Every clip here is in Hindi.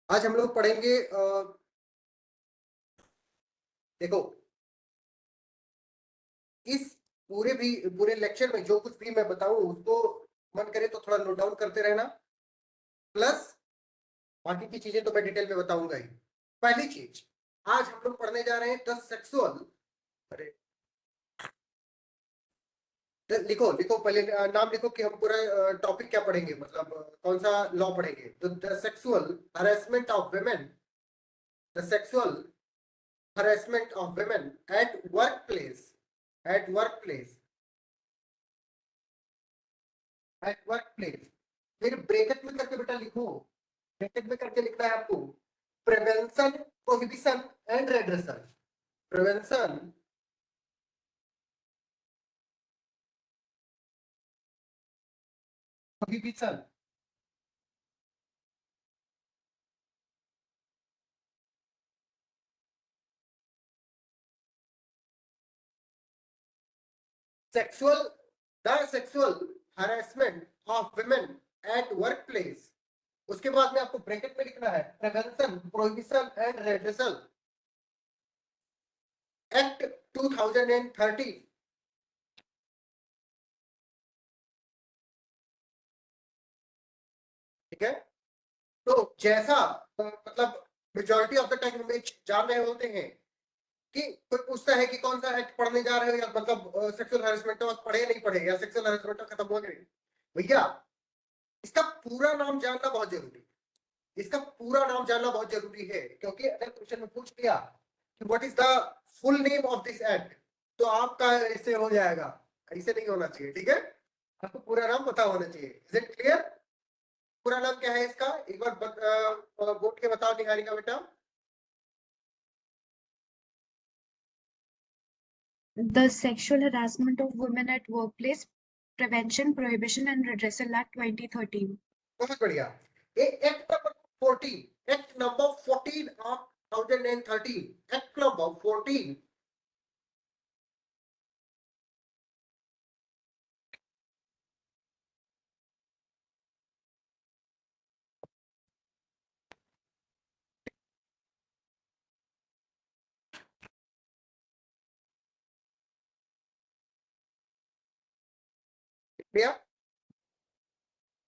आज हम लोग पढ़ेंगे देखो, इस पूरे लेक्चर में जो कुछ भी मैं बताऊं उसको मन करे तो थोड़ा नोट डाउन करते रहना। प्लस बाकी की चीजें तो मैं डिटेल में बताऊंगा ही। पहली चीज, आज हम लोग पढ़ने जा रहे हैं द सेक्सुअल। अरे लिखो लिखो पहले, नाम लिखो कि हम पूरा टॉपिक क्या पढ़ेंगे, मतलब कौन सा लॉ पढ़ेंगे। तो the sexual harassment of women, the sexual harassment of women at workplace, at workplace, at workplace। फिर ब्रैकेट में करके बेटा लिखो, ब्रैकेट में करके लिखना है आपको, prevention, prohibition and redressal. Prevention, prohibition, sexual, the sexual harassment of women at work place. उसके बाद में आपको ब्रैकेट में लिखना है prevention, prohibition and redressal act 2013। ठीक है। तो जैसा मतलब मेजोरिटी ऑफ द टाइम में जान रहे होते हैं कि कोई पूछता है कि कौन सा एक्ट पढ़ने जा रहे हो, या मतलब सेक्सुअल हैरेसमेंट का पढ़े नहीं पढ़े, या सेक्सुअल हैरेसमेंट खत्म हुआ कि नहीं। भैया, इसका पूरा नाम जानना बहुत जरूरी है। इसका पूरा नाम जानना बहुत जरूरी है, क्योंकि अगर क्वेश्चन में पूछ लिया कि what is the full name of this act, तो आपका ऐसे हो जाएगा। ऐसे नहीं होना चाहिए, ठीक है। आपको पूरा नाम पता होना चाहिए। Is it clear? पूरा नाम क्या है इसका, एक बार बोल के बताओ निहारिका बेटा। The Sexual Harassment of Women at Workplace Prevention, Prohibition and Redressal Act 2013. बहुत बढ़िया। ये act number 14, act number 14 of 2013, act number 14। भैया,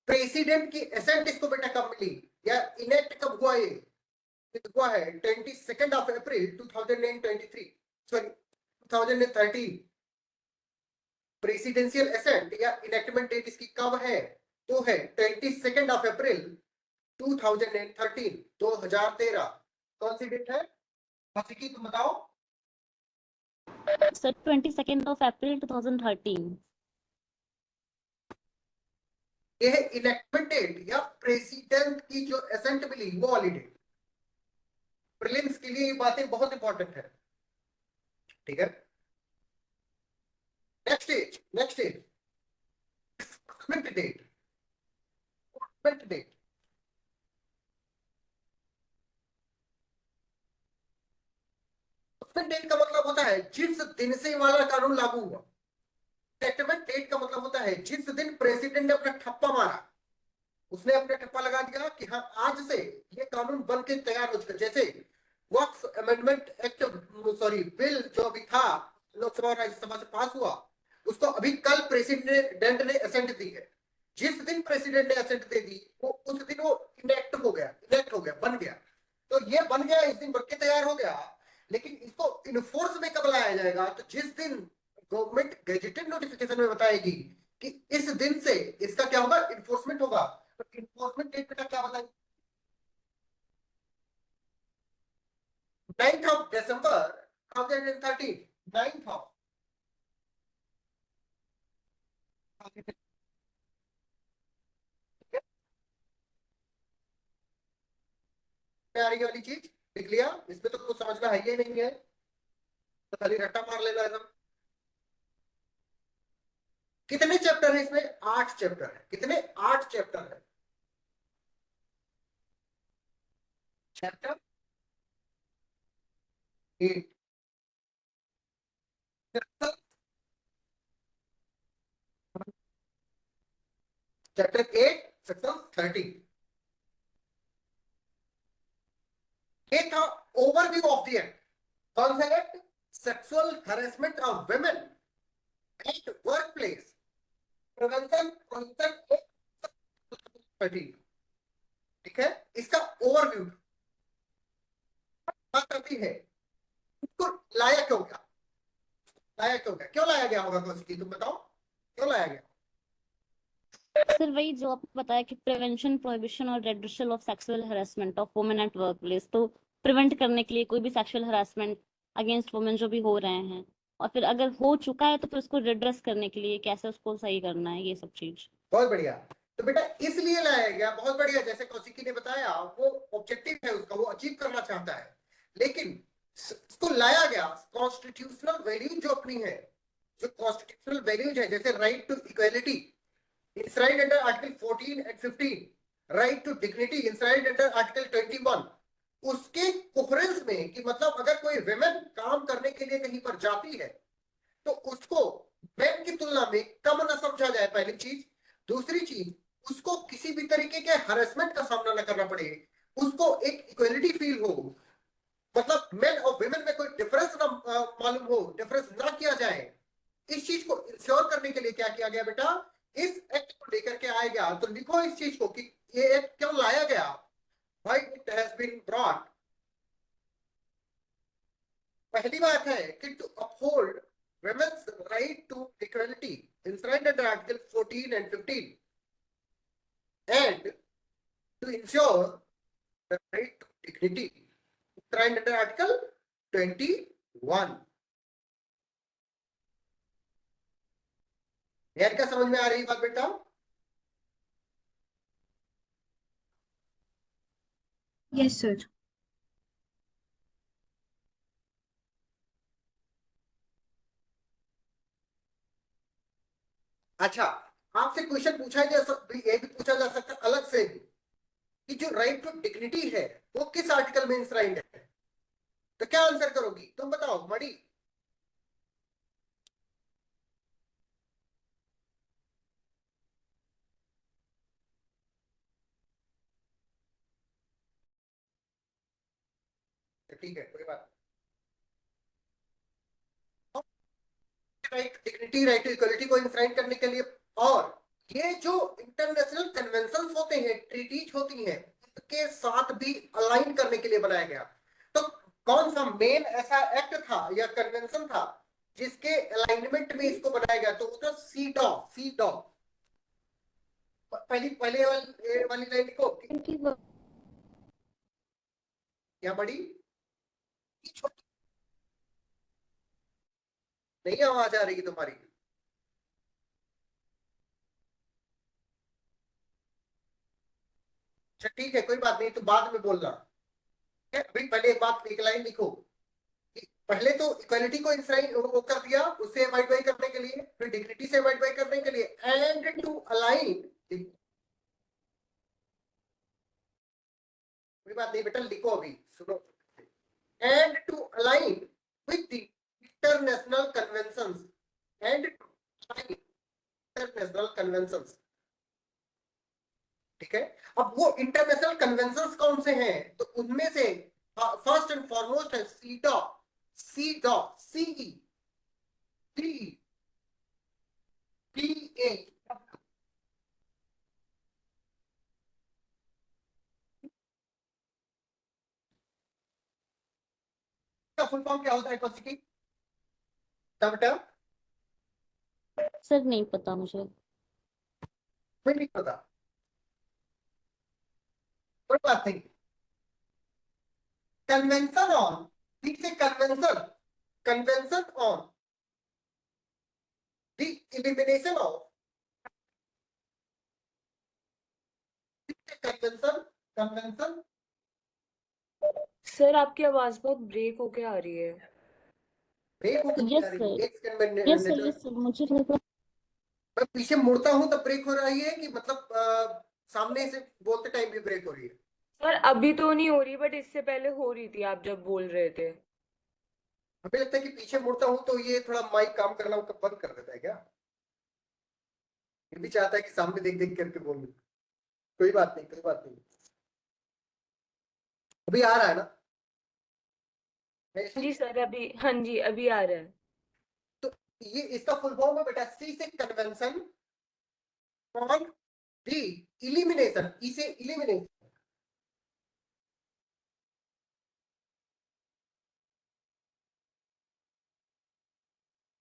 प्रेसिडेंट की एसेंट इसको बेटा कब मिली, या इनेक्ट कब हुआ? ये हुआ है 22 अप्रैल 2023, सॉरी 2013। प्रेसिडेंशियल एसेंट या इनेक्टमेंट डेट इसकी कब है? तो है 22 अप्रैल 2013, 2013। कौन सी डेट है की तुम बताओ? Sir, 22nd of April 2013. ये है इलेक्टमेंट डेट या प्रेसिडेंट की जो एसेंट मिली वो वाली डेट। प्रीलिम्स के लिए ये बातें बहुत इंपॉर्टेंट है, ठीक है। Next date, next date, date, date. Date का मतलब होता है जिस दिन से वाला कानून लागू हुआ। इलेक्टमेंट डेट का मतलब होता है जिस दिन प्रेसिडेंट ने अपना ठप्पा मारा, उसने अपने ठप्पा लगा दिया कि हाँ आज से ये कानून बन के तैयार हो चुका। जैसे वक्फ अमेंडमेंट एक्ट, सॉरी बिल जो अभी था लोकसभा और राज्यसभा से पास हुआ, उसको अभी कल प्रेसिडेंट ने असेंट दी है। जिस दिन प्रेसिडेंट ने असेंट दे दी वो उस दिन वो इनेक्ट हो गया, इनेक्ट हो गया, बन गया। तो ये बन गया, इस दिन बन के तैयार हो गया। लेकिन इसको इन्फोर्स में कब लाया जाएगा? तो जिस दिन गवर्नमेंट गेजेटेड नोटिफिकेशन में बताएगी कि इस दिन से इसका क्या होगा, इन्फोर्समेंट होगा। तो इन्फोर्समेंट डेट का क्या बताएंगे? 9 December 2013, 9 आ रही वाली चीज लिख लिया। इसमें तो कुछ समझना है ही नहीं है, तो खाली रट्टा मार लेना है। कितने चैप्टर है इसमें? 8 चैप्टर है। कितने? 8 चैप्टर है। Chapter 8, chapter 8 section 30। ये था ओवरव्यू ऑफ द एक्ट। कौन सा act? Sexual harassment of women at work place prevention prohibition. ठीक है, इसका ओवरव्यू बात करती है। इसको लाया क्यों गया? लाया क्यों गया? क्यों लाया गया होगा कौशिकी, तुम बताओ क्यों लाया गया? सर वही जो आपको बताया कि प्रिवेंशन प्रोहिबिशन और redressal of sexual harassment of women at work place, तो प्रिवेंट करने के लिए कोई भी सेक्सुअल हरासमेंट अगेंस्ट वुमेन जो भी हो रहे हैं, और फिर अगर हो चुका है तो फिर उसको रिड्रेस करने के लिए कैसे उसको सही करना है, ये सब चीज। बहुत बढ़िया। तो बेटा इसलिए लाया गया, बहुत बढ़िया, जैसे कौशिकी ने बताया वो ऑब्जेक्टिव है उसका, वो अचीव करना चाहता है। लेकिन इसको लाया गया कॉन्स्टिट्यूशनल वैल्यूज जो अपनी है, जो कॉन्स्टिट्यूशनल वैल्यूज है, जैसे right to equality enshrined under article 14 and 15, right to dignity enshrined under article 21, उसके कोहेरेंस में कि मतलब अगर कोई विमेन काम करने के लिए कहीं पर जाती है तो उसको मैन की तुलना में कम ना समझा जाए, पहली चीज। दूसरी चीज, उसको किसी भी तरीके के हरेसमेंट का सामना ना करना पड़े, उसको एक इक्वलिटी फील हो, मतलब मेन और वुमेन में कोई डिफरेंस ना मालूम हो, डिफरेंस ना किया जाए। इस चीज को इंश्योर करने के लिए क्या किया गया बेटा? इस एक्ट को लेकर के आया गया। तो लिखो इस चीज को कि ये एक्ट क्यों लाया गया। भाई इट हैज बीन ब्रॉट, पहली बात है कि to uphold women's right to equality enshrined under Article 14 and 15 and to ensure the right to dignity enshrined under Article 21। यार क्या समझ में आ रही बात बेटा? Yes, sir. अच्छा, आपसे क्वेश्चन पूछा जा सकता, ये भी पूछा जा सकता अलग से भी कि जो राइट टू डिग्निटी है वो किस आर्टिकल में इंश्राइंड है। तो क्या आंसर करोगी तुम बताओ मणि? ठीक है कोई बात नहीं, right dignity right to equality को इंश्राइन करने के लिए, और ये जो इंटरनेशनल कन्वेंशन होते हैं, ट्रीटीज होती हैं, के साथ भी अलाइन करने के लिए बनाया गया। तो कौन सा मेन ऐसा एक्ट था या कन्वेंशन था जिसके अलाइनमेंट में इसको बनाया गया? तो वो था सीडॉ। सीडॉ पहली पहले वाली लाइन लिखो। क्या बड़ी छोटी नहीं आवाज आ रही तुम्हारी? अच्छा ठीक है कोई बात नहीं, तो बाद में बोलना। अभी पहले एक बात, एक लाइन लिखो कि पहले तो इक्वालिटी को इंश्राइन वो कर दिया, उससे अवॉइड बाई करने के लिए, फिर डिग्निटी से अवॉइड बाई करने के लिए, एंड टू अलाइन। कोई बात नहीं बेटा, लिखो अभी सुनो। And to align with the international conventions and international conventions. ठीक है, अब वो इंटरनेशनल कन्वेंशंस कौन से हैं? तो उनमें से फर्स्ट एंड फॉरमोस्ट है सीडॉ। सीडॉ, सीई टी टी ए का फुल फॉर्म क्या होता है कौशिकी? बेटा सर नहीं पता मुझे। मैं नहीं पता, कोई बात नहीं। कन्वेंशन ऑन, ठीक है, convention, convention on the elimination of, convention, convention. Sir आपकी आवाज बहुत ब्रेक होके आ रही है। ब्रेक होकर आ यस रही है, सर, एक सेकंड में yes sir, network. Yes sir, मुझे लगा। मैं पीछे मुड़ता हूं तब ब्रेक हो रही है कि मतलब सामने से बोलते टाइम भी ब्रेक हो रही है? सर अभी तो नहीं हो रही, बट इससे पहले हो रही थी आप जब बोल रहे थे। हमें लगता है कि पीछे मुड़ता हूं तो ये थोड़ा माइक काम करना बंद कर देता है क्या? ये भी चाहता है कि सामने देख देख करके बोलूं। कोई बात नहीं, कोई बात नहीं, अभी आ रहा है ना? जी सर, अभी हाँ जी अभी आ रहा है। तो ये इसका फुल फॉर्म है बेटा, सी से कन्वेंशन ऑन दी इलिमिनेशन, ई से elimination,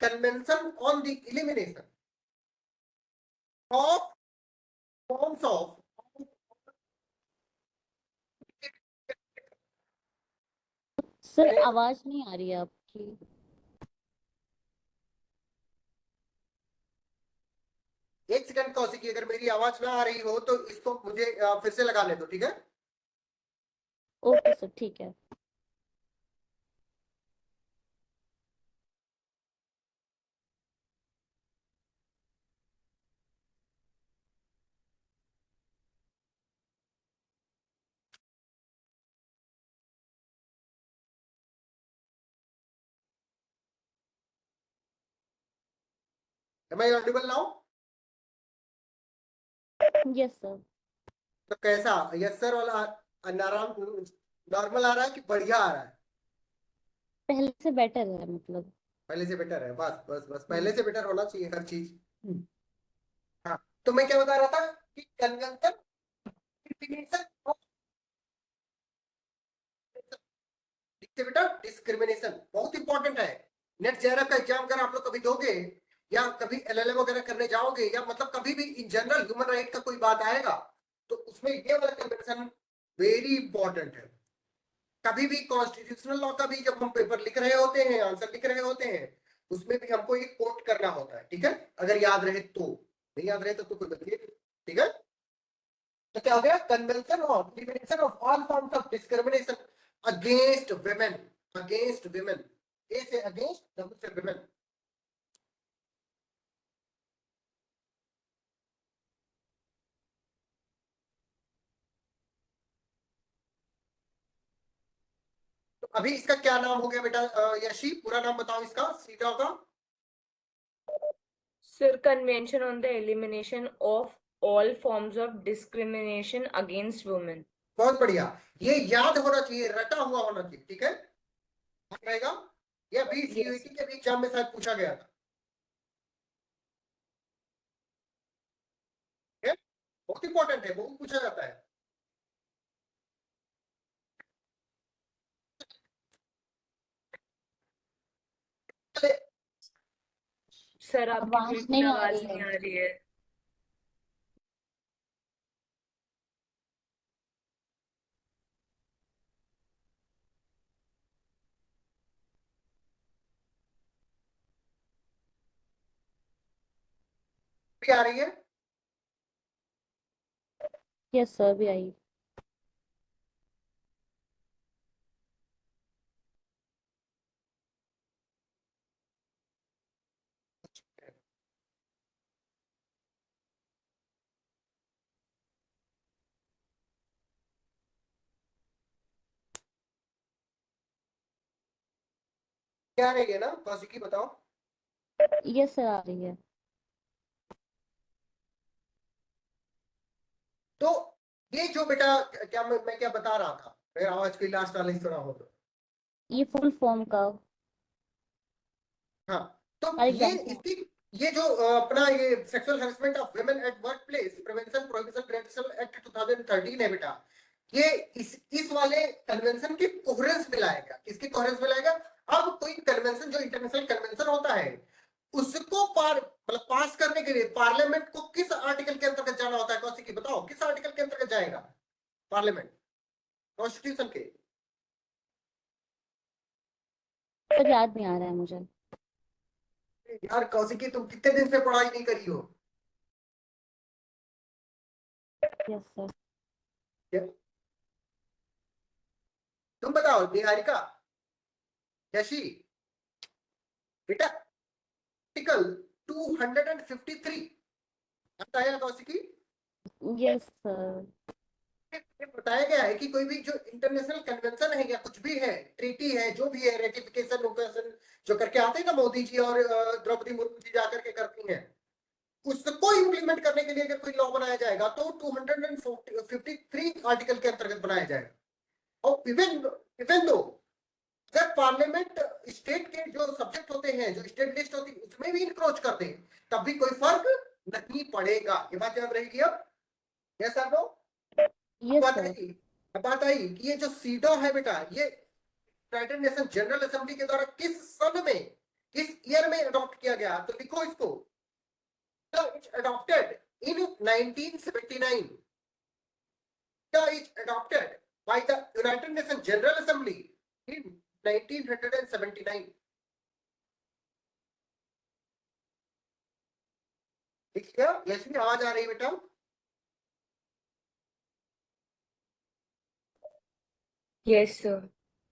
convention on the elimination of forms of, sir आवाज नहीं आ रही है आपकी। एक सेकंड कौशिकी, अगर मेरी आवाज ना आ रही हो तो इसको मुझे फिर से लगाने दो, ठीक है? ओके सर, ठीक है। Am I audible now? Yes sir. तो कैसा, यस सर वाला नॉर्मल आ रहा है कि बढ़िया आ रहा है? पहले से बेटर है मतलब। पहले से बेटर है, बस बस बस, पहले हम्म। से बेटर होना चाहिए हर चीज। हाँ, तो मैं क्या बता रहा था कि कन्वेंशन डिफिनेशन ऑफ, देखते बेटा, डिस्क्रिमिनेशन बहुत इंपॉर्टेंट है। नेट जेआरएफ का एग्जाम अगर आप लोग कभी दोगे या कभी एलएलएम वगैरह करने जाओगे या मतलब कभी भी इन जनरल ह्यूमन राइट का कोई बात आएगा तो उसमें ये वाला कन्वेंशन वेरी इंपॉर्टेंट है। कभी भी कॉन्स्टिट्यूशनल लॉ का भी जब हम पेपर लिख रहे होते हैं, आंसर लिख रहे होते हैं, उसमें भी हमको ये कोट करना होता है, ठीक है? अगर याद रहे तो, नहीं याद रहे तो कोई बात नहीं, ठीक है? तो क्या हो गया, convention of elimination of all forms of discrimination against women, against women, A से अगेंस्ट, डब्ल्यू से वुमेन। तो अभी इसका क्या नाम हो गया बेटा यशी, पूरा नाम बताओ इसका, सीटा का? Sir, convention on the elimination of all forms of discrimination against women. बहुत बढ़िया, ये याद होना चाहिए, रटा हुआ होना चाहिए, ठीक है? याद रहेगा, ये अभी यस। सीयूईटी के भी एग्जाम में शायद पूछा गया था, ठीक है? बहुत इंपॉर्टेंट है, बहुत पूछा जाता है। चले, सर आपकी आवाज बिल्कुल नहीं आ आवाज रही नहीं है। आ रही है। भी आ रही है? यस सर, भी आई। क्या रही है ना कौशिकी, बताओ? यस सर, आ रही है। तो ये जो बेटा, क्या मैं क्या बता रहा था, मेरा आवाज की लास्ट वाला ही सुना हो तो? ये फुल फॉर्म का। हाँ, तो फॉर ये एग्जाम्पल। इसकी, ये जो अपना ये sexual harassment of women at work place prevention prohibition radical act 2013 है बेटा, ये इस वाले कन्वेंशन की कोहेरेंस में लाएगा। किसकी कोहेरेंस में लाएगा? अब कोई कन्वेंशन जो इंटरनेशनल कन्वेंशन होता है उसको मतलब पास करने के लिए पार्लियामेंट को किस आर्टिकल के अंतर्गत जाना होता है? कौशिकी बताओ, किस आर्टिकल के अंतर्गत जाएगा पार्लियामेंट कॉन्स्टिट्यूशन के? सर याद नहीं आ रहा है मुझे। यार कौशिकी, तुम कितने दिन से पढ़ाई नहीं करी हो? Yes sir. क्या? तुम बताओ निहारिका, यशी, बेटा आर्टिकल 253 आता है कौशिकी, यस सर। ये बताया गया है कि कोई भी जो इंटरनेशनल कन्वेंशन है या कुछ भी है, ट्रीटी है, जो भी है, रेटिफिकेशन जो करके आते हैं ना मोदी जी और द्रौपदी मुर्मू जी जाकर के करती हैं, उसको इंप्लीमेंट करने के लिए अगर कोई लॉ बनाया जाएगा तो 253 आर्टिकल के अंतर्गत बनाया जाएगा। और इवन इवन दो अगर पार्लियामेंट स्टेट के जो सब्जेक्ट होते हैं, जो स्टेट लिस्ट होती है, उसमें भी इंक्रोच कर दे तब भी कोई फर्क नहीं पड़ेगा। ये बात याद रहेगी। अब यस सर नो यस बात सर। आई। अब बात आई कि ये जो सीडा है बेटा, ये यूनाइटेड नेशन जनरल असेंबली के द्वारा किस सन में, किस ईयर में अडॉप्ट किया गया, तो लिखो इसको। It's adopted in 1979। It's adopted by the United nation general assembly in 1979। ठीक है, यश भी आवाज आ रही है बेटा? Yes, sir.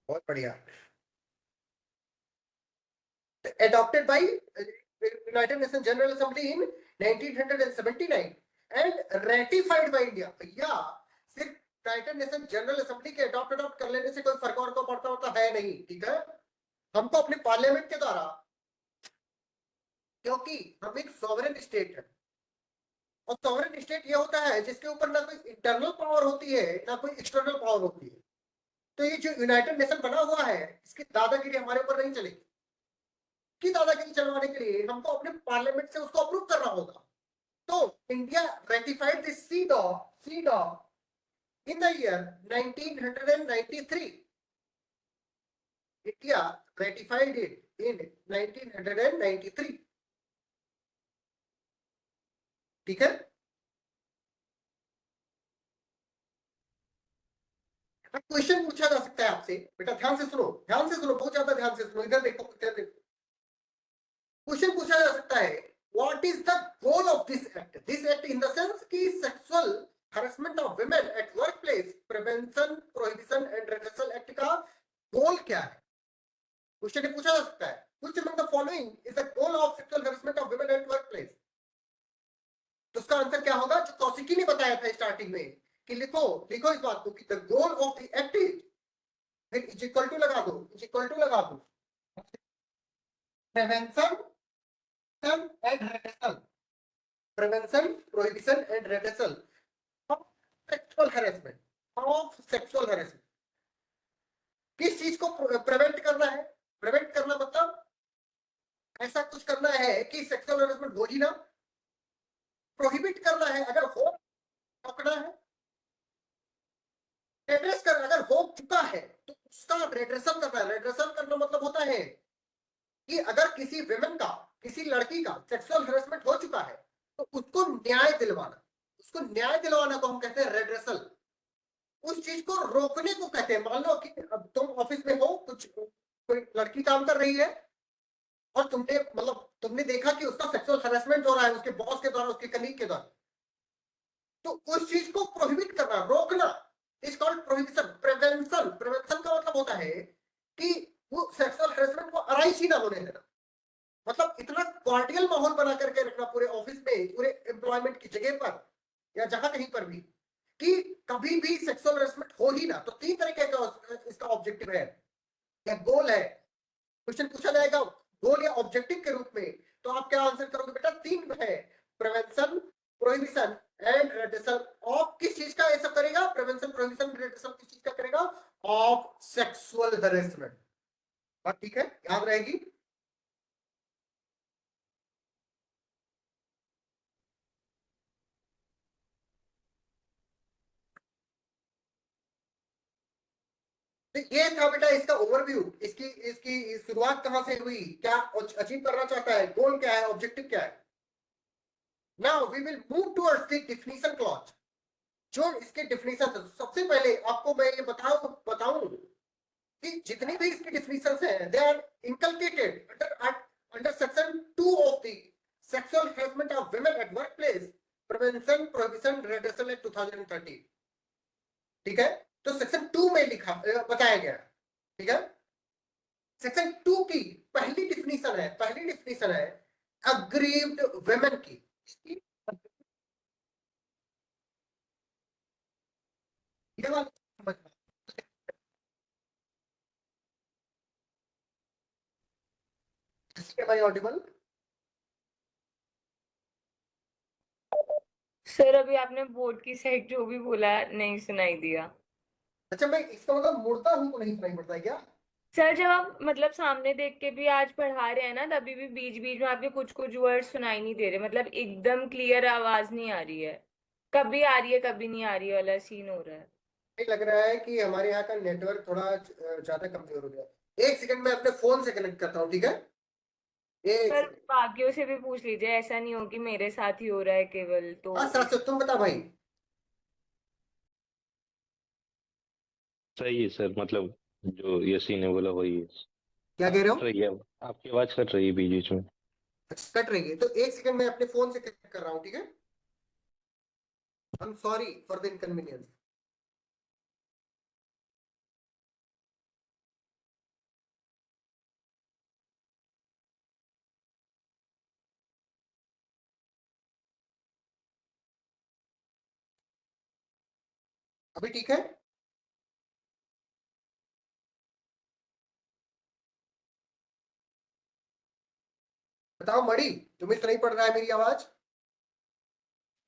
बहुत बढ़िया। Adopted by United Nations General Assembly in 1979 and ratified by India। भैया सिर्फ यूनाइटेड नेशन जनरल असेंबली के अडॉप्ट कर लेने से कोई फर्क और को पड़ता होता है नहीं। ठीक है, हमको अपने पार्लियामेंट के द्वारा, क्योंकि हम एक सॉवरेन स्टेट है, और सॉवरेन स्टेट ये होता है जिसके ऊपर ना कोई इंटरनल पावर होती है ना कोई एक्सटर्नल पावर होती है। तो ये जो यूनाइटेड नेशन बना हुआ है, इसकी दादागिरी हमारे ऊपर नहीं चलेगी। की दादागिरी चलवाने के लिए हमको अपने पार्लियामेंट से उसको अप्रूव करना होगा। तो India ratified this CEDAW in the year 1993। India ratified it in 1993। ठीक है, क्वेश्चन पूछा जा सकता है आपसे बेटा, ध्यान से सुनो, ध्यान से सुनो, बहुत ज्यादा ध्यान से सुनो, इधर देखो, इधर देखो। क्वेश्चन पूछा जा सकता है, what is the goal of this act? This act in the sense कि sexual harassment of women at work place prevention prohibition and redressal act का गोल क्या है? क्वेश्चन पूछा जा सकता है, which among the following is the goal of sexual harassment of women at work place? तो उसका आंसर क्या होगा, जो कौशिकी ने बताया था स्टार्टिंग में कि लिखो लिखो इस बात को कि the goal of the act is, फिर इज इक्वल टू लगा दो, इज इक्वल टू लगा दो, prevention and redressal, prevention prohibition and redressal of sexual harassment, of sexual harassment. किस चीज को प्रिवेंट करना है? प्रिवेंट करना मतलब ऐसा कुछ करना है कि सेक्सुअल हरेसमेंट हो ही ना। प्रोहिबिट करना है, अगर हो रोकना है। रेड्रेस कर, अगर हो चुका है तो उसका रेड्रेसल करना है। रेड्रेसल करना मतलब होता है कि अगर किसी विमेन का, किसी लड़की का सेक्सुअल हरेसमेंट हो चुका है तो उसको न्याय दिलवाना, उसको न्याय दिलवाना को हम कहते हैं रेड्रेसल। उस चीज को रोकने को कहते हैं। मान लो कि अब तुम ऑफिस में हो, कुछ कोई लड़की काम कर रही है और तुमने देखा कि उसका सेक्सुअल हरेसमेंट हो रहा है उसके बॉस के द्वारा, उसके कलीग के द्वारा, तो उस चीज को प्रोहिबिट करना, रोकना, is called prohibition. Prevention, prevention का मतलब होता है कि वो सेक्सुअल हरेसमेंट को अराइज ही ना होने देना। मतलब इतना कॉर्डियल माहौल बना करके रखना पूरे ऑफिस में, पूरे एम्प्लॉयमेंट की जगह पर या जहां कहीं पर भी, कि कभी भी सेक्सुअल हरेसमेंट हो ही ना। तो 3 तरीके का इसका ऑब्जेक्टिव है या गोल है। क्वेश्चन पूछा जाएगा गोल या ऑब्जेक्टिव के रूप में, तो आप क्या आंसर करोगे बेटा? 3 है, prevention, prohibition and redressal. Of किस चीज का ये सब करेगा? प्रिवेंशन, प्रोहिबिशन, रेड्रेसल किस चीज का करेगा? Of sexual harassment. बात ठीक है, याद रहेगी। तो ये था बेटा इसका ओवरव्यू। इसकी इसकी शुरुआत कहां से हुई, क्या अचीव करना चाहता है, गोल क्या है, ऑब्जेक्टिव क्या है। Now we will move towards the definition clause. जो इसके डिफिनीशन है, सबसे पहले आपको मैं ये बताऊं कि जितनी भी इसकी डिफिनीशंस हैं, they are inculcated under section 2 of the sexual harassment of women at workplace prevention prohibition redressal act 2013। ठीक है, तो सेक्शन 2 में लिखा बताया गया। ठीक है, सेक्शन 2 की पहली डिफिनीशन है अग्रीव्ड वुमेन की। ये वाला समझना। Am I audible? सर अभी आपने बोर्ड की साइड जो भी बोला नहीं सुनाई दिया। अच्छा, मैं इसका मतलब मुड़ता हूं तो नहीं सुनाई पड़ता है क्या? सर जब आप मतलब सामने देख के भी आज पढ़ा रहे हैं ना, तभी भी बीच बीच में आपके कुछ कुछ वर्ड सुनाई नहीं दे रहे, मतलब एकदम क्लियर आवाज नहीं आ रही है, कभी आ रही है कभी नहीं आ रही है वाला सीन हो रहा है। नहीं लग रहा है कि हमारे यहाँ का नेटवर्क थोड़ा ज्यादा कमजोर हो गया। एक सेकंड में अपने फोन से कनेक्ट करता हूँ, ठीक है? एक सर सेकंड। बाकियों से भी पूछ लीजिए, ऐसा नहीं हो कि मेरे साथ ही हो रहा है केवल तो। हाँ सर, तुम बता भाई। सही है सर, मतलब जो यसी ने बोला वही है। क्या कह रहे कट हो? रही है, आपकी आवाज कट रही है बीच बीच में। अच्छा, कट रही है तो एक सेकंड में अपने फोन से कनेक्ट कर रहा हूँ, ठीक है? I am sorry for the inconvenience. अभी ठीक है? बताओ मणि, तुम्हें तो नहीं पड़ रहा है मेरी आवाज?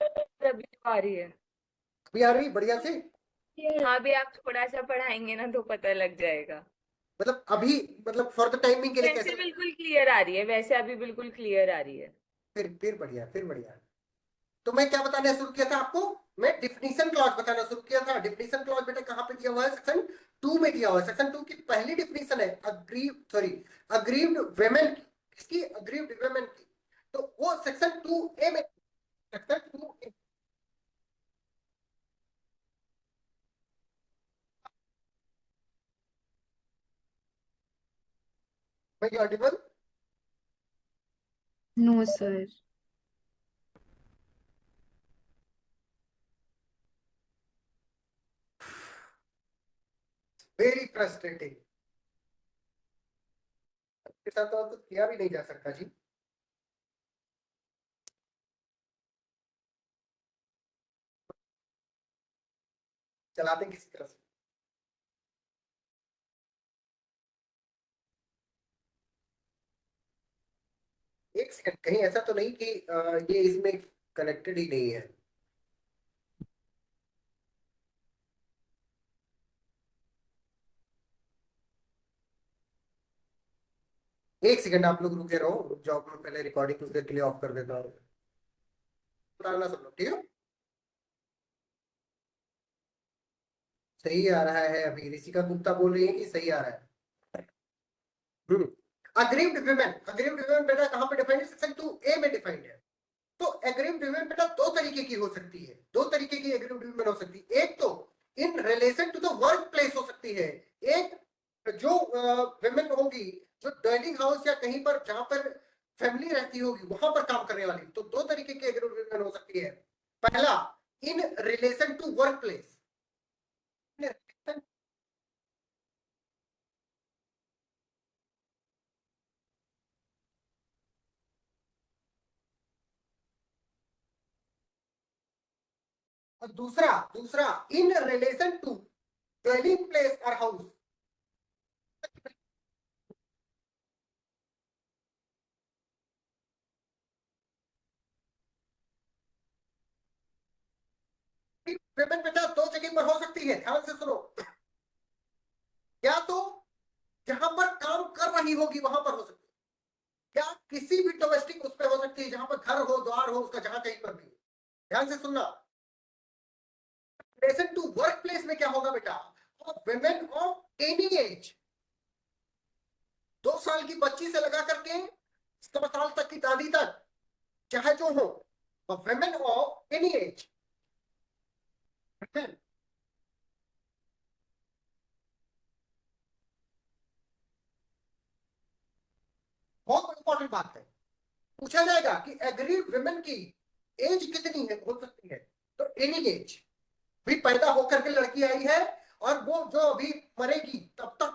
अभी तो आ रही है। अभी आ रही बढ़िया से? हाँ भी आप थोड़ा सा पढ़ाएंगे ना तो पता लग जाएगा। मतलब अभी, मतलब फॉर द टाइमिंग के लिए कैसा वैसे लग-? बिल्कुल क्लियर आ रही है, वैसे अभी बिल्कुल क्लियर आ रही है। फिर बढ़िया, फिर बढ़िया। तो मैं क्या बताना शुरू किया था आपको? मैं डिफिनीशन क्लॉज बताना शुरू किया था। डिफिनीशन क्लॉज बेटा कहां पे दिया हुआ है? सेक्शन 2 में दिया हुआ है। सेक्शन 2 की पहली डिफिनीशन है अग्रीव्ड वेमेन की। किसकी? अग्रीव्ड वेमेन की। तो वो सेक्शन 2 ए में, सेक्शन 2 ए। मैं Audible? No, sir. Very frustrating. इसके साथ तो किया भी नहीं जा सकता जी। चलाते हैं किसी तरह से। एक सेकंड, कहीं ऐसा तो नहीं कि ये इसमें कनेक्टेड ही नहीं है? एक सेकंड आप लोग रुके रहो, रुक जाओ। मैं पहले रिकॉर्डिंग कुछ देर के लिए ऑफ कर देता हूँ। पुराना सब लोग, ठीक है? सही आ रहा है। अभी ऋषिका गुप्ता बोल रही है कि सही आ रहा है। अग्रीव्ड विमेन बेटा कहां पे डिफाइंड है? सेक्शन 2 ए में डिफाइंड है। तो अग्रीव्ड विमेन बेटा दो तरीके की हो सकती है। दो तरीके की अग्रीव्ड विमेन हो सकती है। एक तो in relation to the work place हो सकती है। एक जो विमेन होगी जो डॉइलिंग हाउस या कहीं पर जहां पर फैमिली रहती होगी वहां पर काम करने वाली, तो दो तरीके की अग्रीव्ड विमेन हो सकती है। पहला, in relation to work place. और दूसरा दूसरा in relation to dwelling place or house। Payment बेटा दो जगह पर हो सकती है, ध्यान से सुनो। या तो जहां पर काम कर रही होगी वहां पर हो सकती है, या किसी भी डोमेस्टिक उस पर हो सकती है, जहां पर घर हो द्वार हो उसका, जहां कहीं पर भी। ध्यान से सुनना। रिलेशन टू वर्क प्लेस में क्या होगा बेटा? वुमेन ऑफ एनी एज, 2 साल की बच्ची से लगा करके 100 साल तक की दादी तक, चाहे जो हो, वुमेन ऑफ एनी एज। बहुत इंपॉर्टेंट बात है। पूछा जाएगा कि एग्रीड विमेन की एज कितनी है, हो सकती है तो एनी एज। भी पैदा होकर के लड़की आई है और वो जो अभी मरेगी तब तक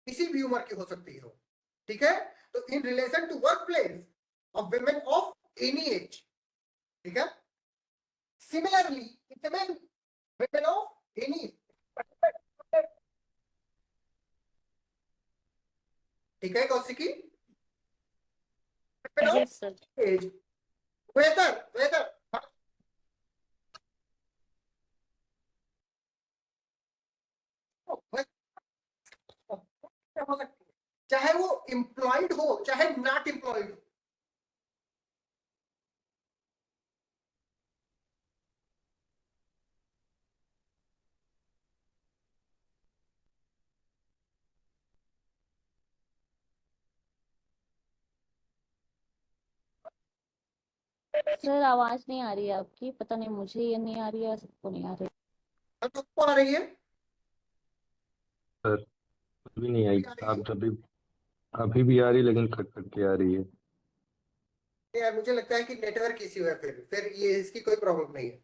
किसी भी उम्र की हो सकती हो। ठीक है? तो in relation to work place of women of any age. ठीक है? Similarly it mean women of any. ठीक है Kaushiki? Women Yes, of sir. Age. Whether whether हो चाहे वो एम्प्लॉयड हो चाहे नॉट एम्प्लॉयड हो। सर आवाज नहीं आ रही है आपकी, पता नहीं मुझे ये नहीं आ रही है, सबको नहीं आ रही। अब सबको आ रही है? सर अभी नहीं आई। अभी आ रही है? आप जब भी अभी भी आ रही, लेकिन कट कट के आ रही है। यार मुझे लगता है कि नेटवर्क इश्यू है, फिर ये इसकी कोई प्रॉब्लम नहीं है।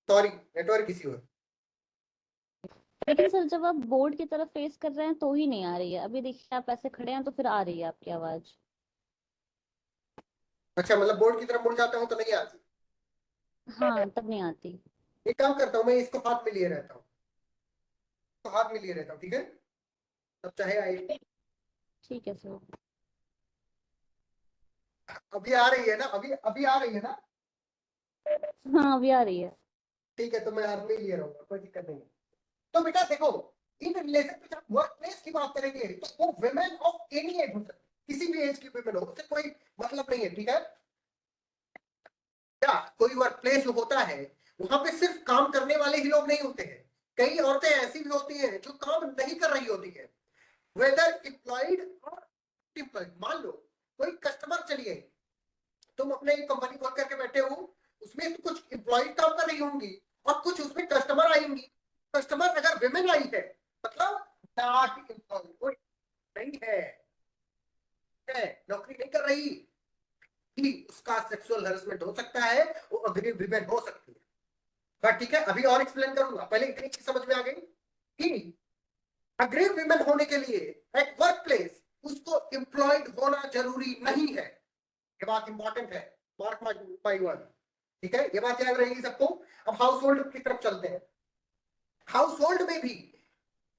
सॉरी, नेटवर्क इश्यू है। लेकिन सर जब आप बोर्ड की तरफ फेस कर रहे हैं तो ही नहीं आ रही है। अभी देखिए आप ऐसे खड़े हैं तो फिर आ रही है आपकी आवाज। अच्छा, मतलब बोर्ड की तरफ मुड़ जाता हूँ तो नहीं आती? हाँ तब नहीं आती। एक काम करता हूँ, मैं इसको हाथ में लिए रहता हूँ, तो हाथ में लिए रहता हूँ, ठीक है? तब चाहे आए। ठीक है सर। अभी आ रही है ना? अभी अभी आ रही है ना? हाँ अभी आ रही है। ठीक है, तो मैं हाथ में लिए रहूंगा, कोई दिक्कत नहीं है। तो बेटा देखो, इन रिलेशन में जब वर्क प्लेस की बात करेंगे तो वो वुमेन ऑफ एनी एज हो सकती है, किसी भी एज की वुमेन हो, उससे कोई मतलब नहीं है, ठीक है? क्या कोई वर्क प्लेस जो होता है वहां पे सिर्फ काम करने वाले ही लोग नहीं होते हैं, कई औरतें ऐसी भी होती हैं जो काम नहीं कर रही होती है, वेदर एम्प्लॉयड और एम्प्लॉयड। मान लो कोई कस्टमर, चलिए तुम अपने कंपनी खोल करके बैठे हो, उसमें तो कुछ एम्प्लॉयड काम कर रही होंगी और कुछ उसमें कस्टमर आएंगी। कस्टमर अगर विमेन आई है मतलब नॉट एम्प्लॉयड, कोई नहीं है, नौकरी नहीं कर रही, कि उसका सेक्सुअल हैरेसमेंट हो सकता है, वो अग्रीव विमेन हो सकती है। बट ठीक है, अभी और एक्सप्लेन करूंगा, पहले इतनी चीज समझ में आ गई कि अग्रीव विमेन होने के लिए एट वर्क प्लेस उसको एम्प्लॉयड होना जरूरी नहीं है। ये बात इंपॉर्टेंट है, मार्क माई वर्ड, ठीक है? ये बात याद रहेगी सबको। अब हाउस होल्ड की तरफ चलते हैं। हाउस होल्ड में भी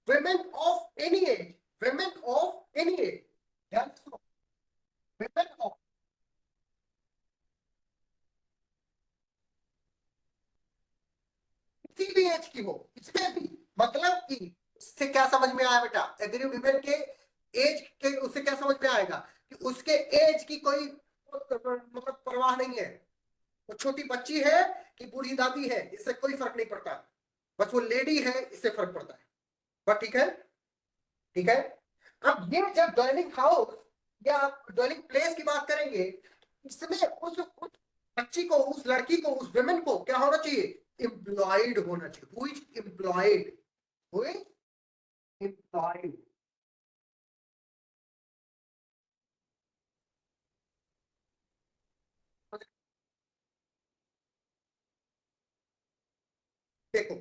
women of any as, women of any as, ध्यान से सुनो, women ऑफ किसी भी एज की हो, इसमें भी मतलब कि इससे क्या समझ में आया बेटा? एग्री विमेन के एज के, उससे क्या समझ में आएगा कि उसके एज की कोई मतलब परवाह नहीं है, वो छोटी बच्ची है कि बूढ़ी दादी है, इससे कोई फर्क नहीं पड़ता, बस वो लेडी है, इससे फर्क पड़ता है। बट ठीक है, ठीक है। अब ये जब ड्वेलिंग हाउस या ड्वेलिंग प्लेस की बात करेंगे, इसमें उस बच्ची को, उस लड़की को, उस वुमेन को क्या होना चाहिए? एम्प्लॉयड होना चाहिए। Who is employed? Who is employed? देखो,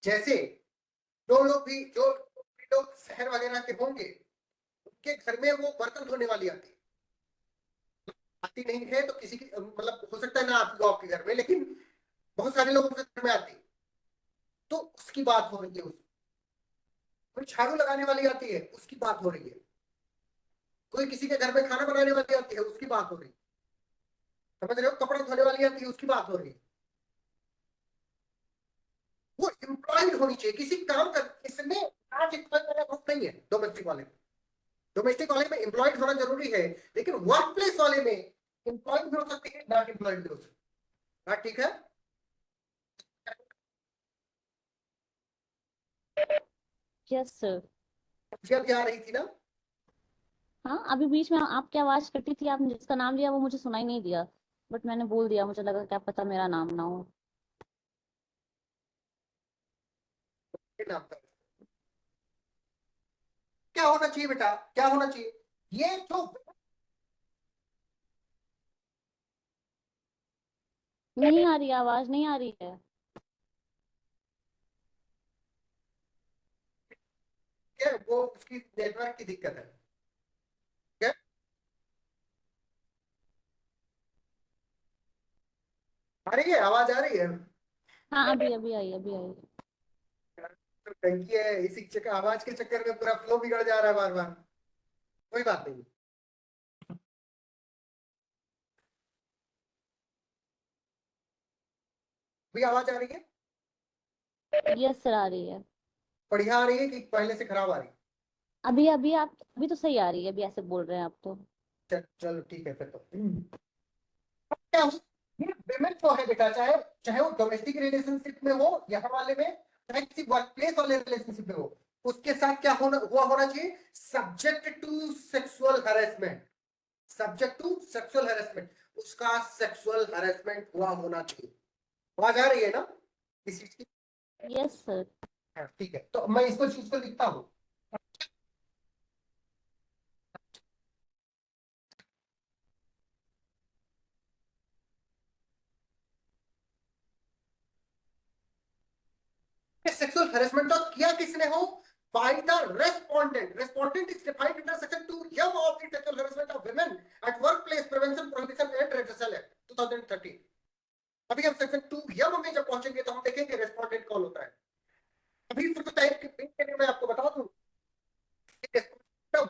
जैसे जो लोग शहर वगैरह के होंगे, उनके घर में वो बर्तन धोने वाली आती है, आती नहीं है तो किसी की मतलब हो सकता है ना आती हो आपके घर में, लेकिन बहुत सारे लोगों के घर में आती है, तो उसकी बात हो रही है। कोई झाड़ू लगाने वाली आती है, उसकी बात हो रही है। कोई किसी के घर में खाना बनाने वाली आती है, उसकी बात हो रही है। समझ रहे हो? कपड़ा धोने वाली आती है, उसकी बात हो रही है। वो एम्प्लॉयड होनी चाहिए किसी काम कर, इसमें आज एम्प्लॉयड वाला ग्रुप नहीं है। डोमेस्टिक वाले में एम्प्लॉयड होना जरूरी है, लेकिन वर्क प्लेस वाले में एम्प्लॉयड भी हो सकती है, नॉट एम्प्लॉयड भी हो सकती है। हाँ, ठीक है। Yes sir. जब आ रही थी ना? हाँ अभी बीच में आपकी आवाज कटी थी, आपने जिसका नाम लिया वो मुझे सुनाई नहीं दिया, बट मैंने बोल दिया, मुझे लगा क्या पता मेरा नाम ना हो। ये नाम था। क्या होना चाहिए बेटा, क्या होना चाहिए? ये जो नहीं आ रही आवाज, नहीं आ रही है। है वो उसकी नेटवर्क की दिक्कत है, ठीक है? आ रही है, आवाज आ रही है? हाँ अभी अभी आई, अभी आई। तो टंकी है, इसी चक्कर, आवाज के चक्कर में पूरा फ्लो बिगड़ जा रहा है बार बार। कोई बात नहीं। अभी आवाज आ रही है? यस सर आ रही है। बढ़िया आ रही है कि पहले से खराब आ रही है? अभी तो सही आ रही है, अभी ऐसे बोल रहे हैं आप तो। चलो ठीक है फिर तो। क्या हो, ये विमेन जो है बेटा, चाहे चाहे वो डोमेस्टिक रिलेशनशिप में हो यहाँ वाले में, चाहे किसी वर्क प्लेस वाले रिलेशनशिप में हो, उसके साथ क्या होना चाहिए, subject to sexual harassment, subject to sexual harassment, उसका सेक्सुअल हैरेसमेंट हुआ होना चाहिए। आवाज आ रही है ना इस चीज की? Yes sir. हाँ, ठीक है, तो मैं इसको चीज को लिखता हूँ। सेक्सुअल हैरेसमेंट तो किया किसने हो, by the respondent. Respondent is defined under section 2M of the Sexual Harassment of Women at Workplace Prevention, Prohibition and Redressal Act 2013। अभी हम सेक्शन 2M में जब पहुंचेंगे तो हम देखेंगे रेस्पोंडेंट कौन होता है। अभी फुल टाइम के लिए मैं आपको बता दूं,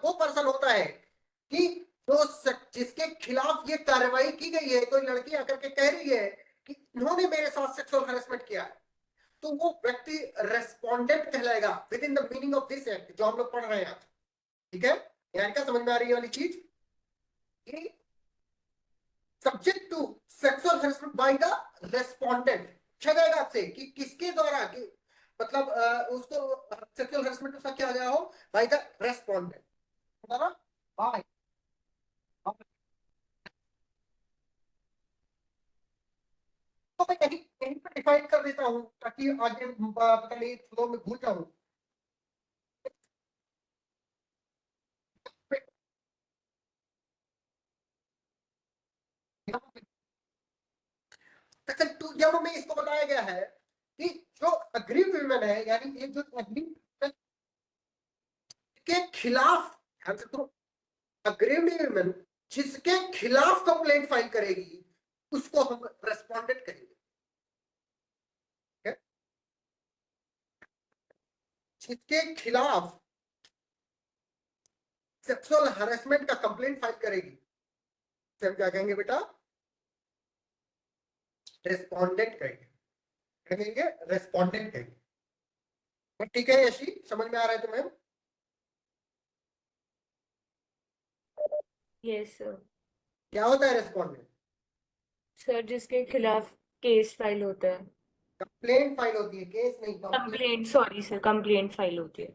वो पर्सन होता है कि जिसके खिलाफ ये कार्रवाई की गई है, कोई लड़की आकर के कह रही है कि इन्होंने मेरे साथ सेक्सुअल हैरेसमेंट किया है, तो वो व्यक्ति रेस्पोंडेंट कहलाएगा with in the meaning of this act जो हम लोग पढ़ रहे हैं आज। ठीक है, यानी क्या समझ में आ रही है वाली चीज, subject to sexual harassment by the respondent. पूछा जाएगा आपसे कि किसके द्वारा कि मतलब उसको सेक्सुअल हैरेसमेंट उसका क्या गया हो, बाय द रेस्पोंडेंट, बाय। तो मैं यही यहीं पे डिफाइन कर देता हूं ताकि आगे पता नहीं फ्लो में भूल जाऊं। सेक्शन 2 में इसको बताया गया है कि जो अग्रीव वुमेन है, यानी ये जो अग्रीव के खिलाफ, ध्यान से तो, अग्रीव्ड वुमेन जिसके खिलाफ कंप्लेंट फाइल करेगी उसको हम रेस्पोंडेंट कहेंगे। ठीक है? जिसके खिलाफ सेक्सुअल हैरेसमेंट का कंप्लेंट फाइल करेगी उसे हम क्या कहेंगे बेटा, रेस्पोंडेंट कहेंगे, कहेंगे रेस्पोंडेंट कहेंगे। ठीक है यशी, समझ में आ रहा है तुम्हें? Yes sir. क्या होता है रेस्पोंडेंट? सर जिसके खिलाफ केस फाइल होता है। कंप्लेंट फाइल होती है, केस नहीं, complaint. Complaint, sorry sir, complaint file होती है।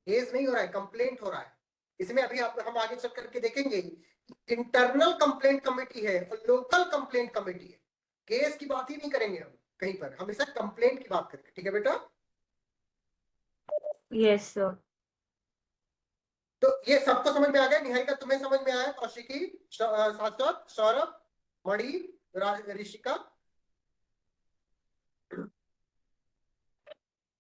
केस नहीं हो रहा है, कंप्लेंट हो रहा है। इसमें अभी आप हम आगे चल करके देखेंगे, इंटरनल कंप्लेंट कमेटी है और लोकल कंप्लेंट कमेटी है। केस की बात ही नहीं करेंगे हम कहीं पर, हमेशा कंप्लेंट की बात करेंगे। ठीक है बेटा? Yes sir. तो ये सबको समझ में आ गया? निहारिका तुम्हें समझ में आया? कौशिकी, शाश्वत, सौरभ, मणि, ऋषिका?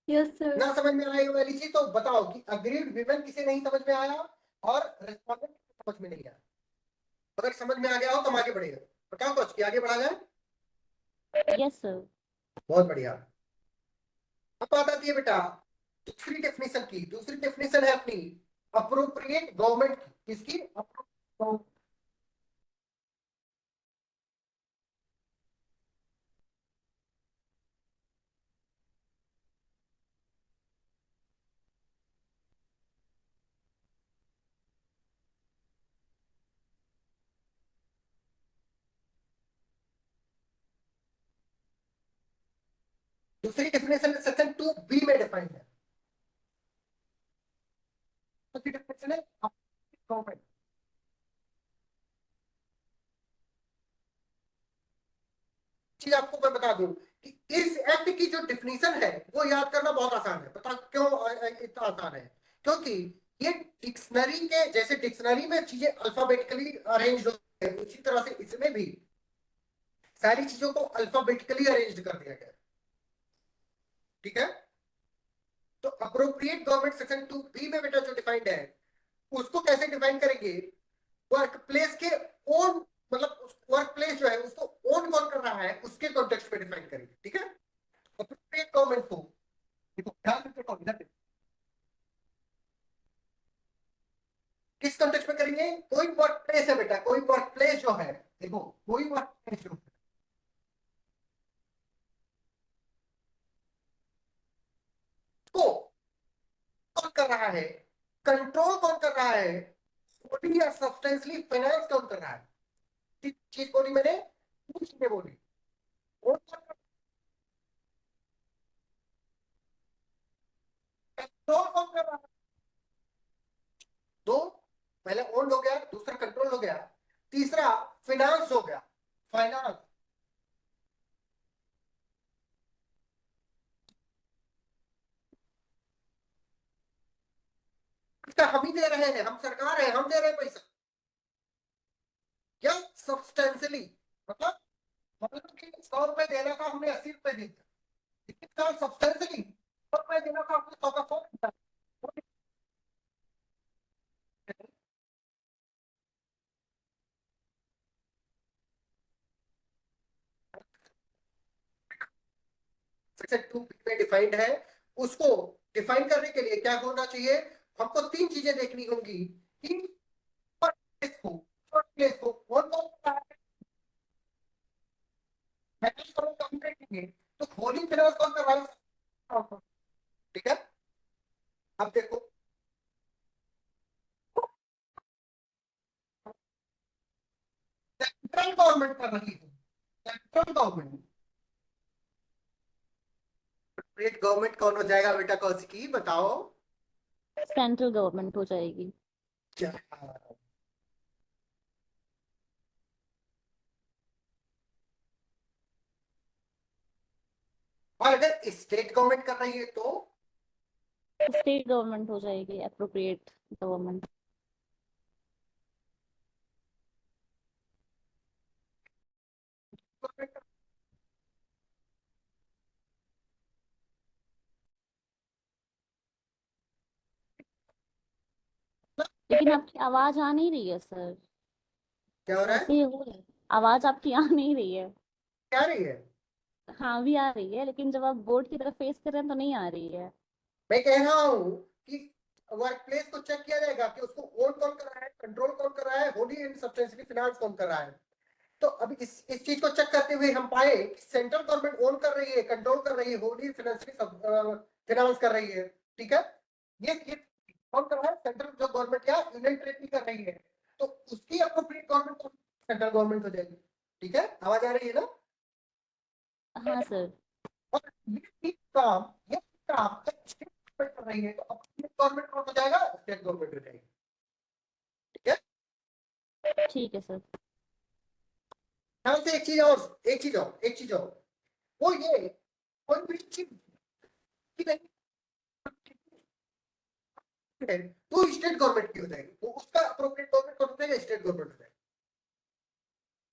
Yes sir. ना समझ में आए वाली चीज तो बताओ कि अग्रीड विमेन किसे नहीं समझ में आया और रेस्पोंडेंट समझ में नहीं आया। अगर समझ में आ गया हो तो हम आगे बढ़ेगा। बताओ कुछ कि आगे बढ़ा जाए। Yes sir. बहुत बढ़िया। अब बात आती है बेटा दूसरी डेफिनेशन की। दूसरी डेफिनेशन है अपनी अप्रोप्रिएट गवर्नमेंट की। किसकी? दूसरी डेफिनेशन सेक्शन 2B में डिफाइंड है। दूसरी डेफिनेशन है गवर्नमेंट। चीज आपको मैं बता दूं कि इस एक्ट की जो डेफिनेशन है वो याद करना बहुत आसान है। पता क्यों इतना आसान है? क्योंकि ये डिक्शनरी के जैसे, डिक्शनरी में चीजें अल्फाबेटिकली अरेंज होती है, उसी तरह से इसमें भी सारी चीजों को अल्फाबेटिकली अरेंज कर दिया गया। ठीक है? तो अप्रोप्रिएट गवर्नमेंट सेक्शन 2B में बेटा जो डिफाइंड है उसको कैसे डिफाइन करेंगे? वर्क प्लेस के ओन, मतलब वर्क प्लेस जो है उसको ओन कौन कर रहा है उसके कॉन्टेक्स्ट में डिफाइन करेंगे। ठीक है? अप्रोप्रिएट गवर्नमेंट को देखो, ध्यान से देखो, इधर देखो। किस कॉन्टेक्स्ट में करेंगे? कोई वर्क प्लेस है बेटा, कोई वर्क प्लेस जो है, देखो कोई वर्क प्लेस जो है को कौन कर रहा है कंट्रोल कौन कर रहा है? बॉडी या सब्सटेंसली फाइनेंस कौन कर रहा है? तीन चीज बोली मैंने, तीन चीजें बोली। और कंट्रोल कौन कर रहा है? दो, पहले ओन हो गया, दूसरा कंट्रोल हो गया, तीसरा फाइनेंस हो गया। फाइनेंस इसका हम ही दे रहे हैं, हम सरकार है, हम दे रहे हैं पैसा। क्या सब्सटेंशियली, मतलब मतलब कि 100 रुपए देना था, हमने 80 रुपए दे दिया। लेकिन सब्सटेंशियली 100 रुपए देना था, हमने 100 का 100 दिया। सेक्शन 2 में डिफाइंड है। उसको डिफाइन करने के लिए क्या होना चाहिए? हमको तीन चीजें देखनी होंगी कि प्लेस को, प्लेस को कौन कौन सा है, मैनेज करो कम करेंगे, तो होली फिनांस कौन कर रहा है? ठीक है, अब देखो, सेंट्रल गवर्नमेंट कर रही है, सेंट्रल गवर्नमेंट। स्टेट गवर्नमेंट कौन हो जाएगा बेटा कौशिकी, बताओ? सेंट्रल गवर्नमेंट हो जाएगी। क्या? और अगर स्टेट गवर्नमेंट कर रही है तो स्टेट गवर्नमेंट हो जाएगी, एप्रोप्रिएट गवर्नमेंट। लेकिन आपकी आवाज आ नहीं रही है सर, क्या हो रहा है? ऐसे ही हो रहा है, आवाज आपकी आ नहीं रही है। क्या रही है? हाँ भी आ रही है, लेकिन जब आप बोर्ड की तरफ फेस कर रहे हैं तो नहीं आ रही है। मैं कह रहा हूँ कि वर्क प्लेस को चेक किया जाएगा कि उसको ओन कौन कर रहा है, कंट्रोल कौन कर रहा है, होली एंड सब्सटेंशियली फाइनेंस कौन कर रहा है। तो अभी इस चीज को चेक करते हुए हम पाए कि सेंट्रल गवर्नमेंट ओन कर रही है, कंट्रोल कर रही है, होली फाइनेंशियली फाइनेंस कर रही है। ठीक है, ये कौन कर रहा है? सेंट्रल जो गवर्नमेंट या यूनियन टेरिटरी कर रही है, तो उसकी अप्रोप्रिएट गवर्नमेंट सेंट्रल गवर्नमेंट हो जाएगी। ठीक है, आवाज आ रही है ना? हाँ सर। और ये काम स्टेट गवर्नमेंट कर रही है, तो अप्रोप्रिएट गवर्नमेंट कौन हो जाएगा? स्टेट गवर्नमेंट हो जाएगी। ठीक है, ठीक है सर। ध्यान से एक चीज और, एक चीज और, एक चीज और, वो ये कोई भी चीज की नहीं है तो स्टेट गवर्नमेंट की हो जाएगी, तो उसका अप्रोप्रिएट गवर्नमेंट कौन हो जाएगा? स्टेट गवर्नमेंट हो जाएगा।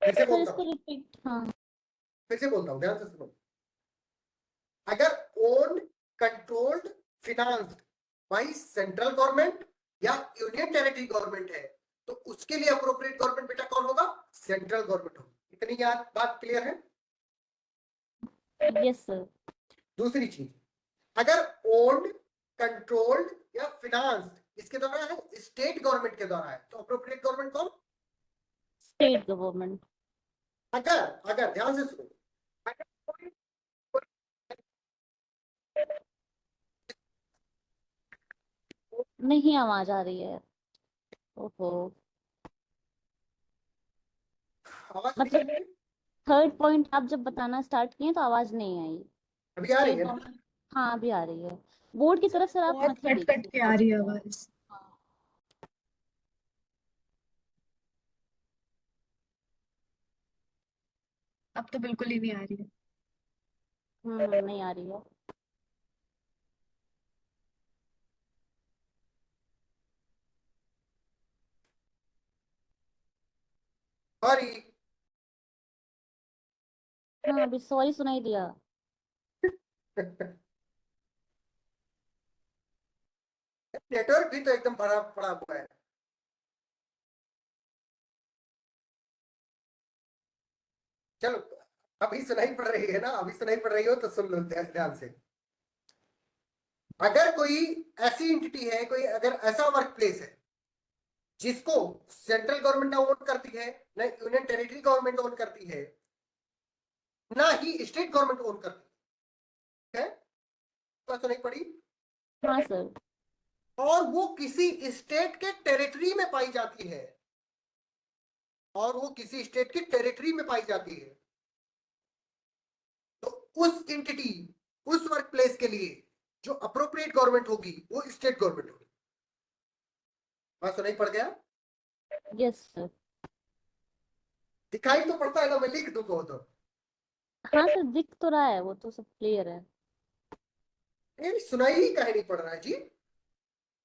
फिर से सर बोलता इसको हूँ, रिपीट, हाँ। फिर से बोलता हूँ, ध्यान से सुनो। अगर owned, controlled, financed by central government या यूनियन टेरिटरी गवर्नमेंट है, तो उसके लिए अप्रोप्रिएट गवर्नमेंट बेटा कौन होगा? सेंट्रल गवर्नमेंट होगा। इतनी याद बात क्लियर है? Yes sir. दूसरी चीज, अगर ओन्ड, कंट्रोल्ड या फिनांस्ड इसके द्वारा है, स्टेट गवर्नमेंट के द्वारा है, तो अप्रोप्रिएट गवर्नमेंट कौन? State government. अगर अगर ध्यान से सुनो, अगर कोई नहीं आवाज आ रही है। ओहो, आवाज नहीं आ मतलब रही है? थर्ड पॉइंट आप जब बताना स्टार्ट किए तो आवाज नहीं आई। अभी आ रही स्टेट है ना? गवर्नमेंट, हाँ अभी आ रही है। बोर्ड की तरफ सर आप बहुत मत ही कट कट देखिए। के आ रही है आवाज। हाँ। अब तो बिल्कुल ही नहीं आ रही है। नहीं आ रही है। सॉरी। हाँ अभी सॉरी सुनाई दिया। नेटवर्क भी तो एकदम बड़ा पड़ा हुआ है। चलो, अभी सुनाई पड़ रही है ना? अभी सुनाई पड़ रही हो तो सुन लो ध्यान से। अगर कोई ऐसी एंटिटी है, कोई अगर ऐसा वर्क प्लेस है जिसको सेंट्रल गवर्नमेंट ओन करती है, ना यूनियन टेरिटरी गवर्नमेंट ओन करती है, ना ही स्टेट गवर्नमेंट ओन करती है, तो सुनाई पड़ी? हाँ सर। और वो किसी स्टेट के टेरिटरी में पाई जाती है, और वो किसी स्टेट की टेरिटरी में पाई जाती है, तो उस एंटिटी, उस वर्क प्लेस के लिए जो अप्रोप्रिएट गवर्नमेंट होगी वो स्टेट गवर्नमेंट होगी। बात सुनाई पड़ गया? Yes sir. दिखाई तो पड़ता है ना, मैं लिख दूंगा वो तो। हाँ सर, दिख तो रहा है, वो तो सब क्लियर है। नहीं, सुनाई ही काहे नहीं पड़ रहा है जी?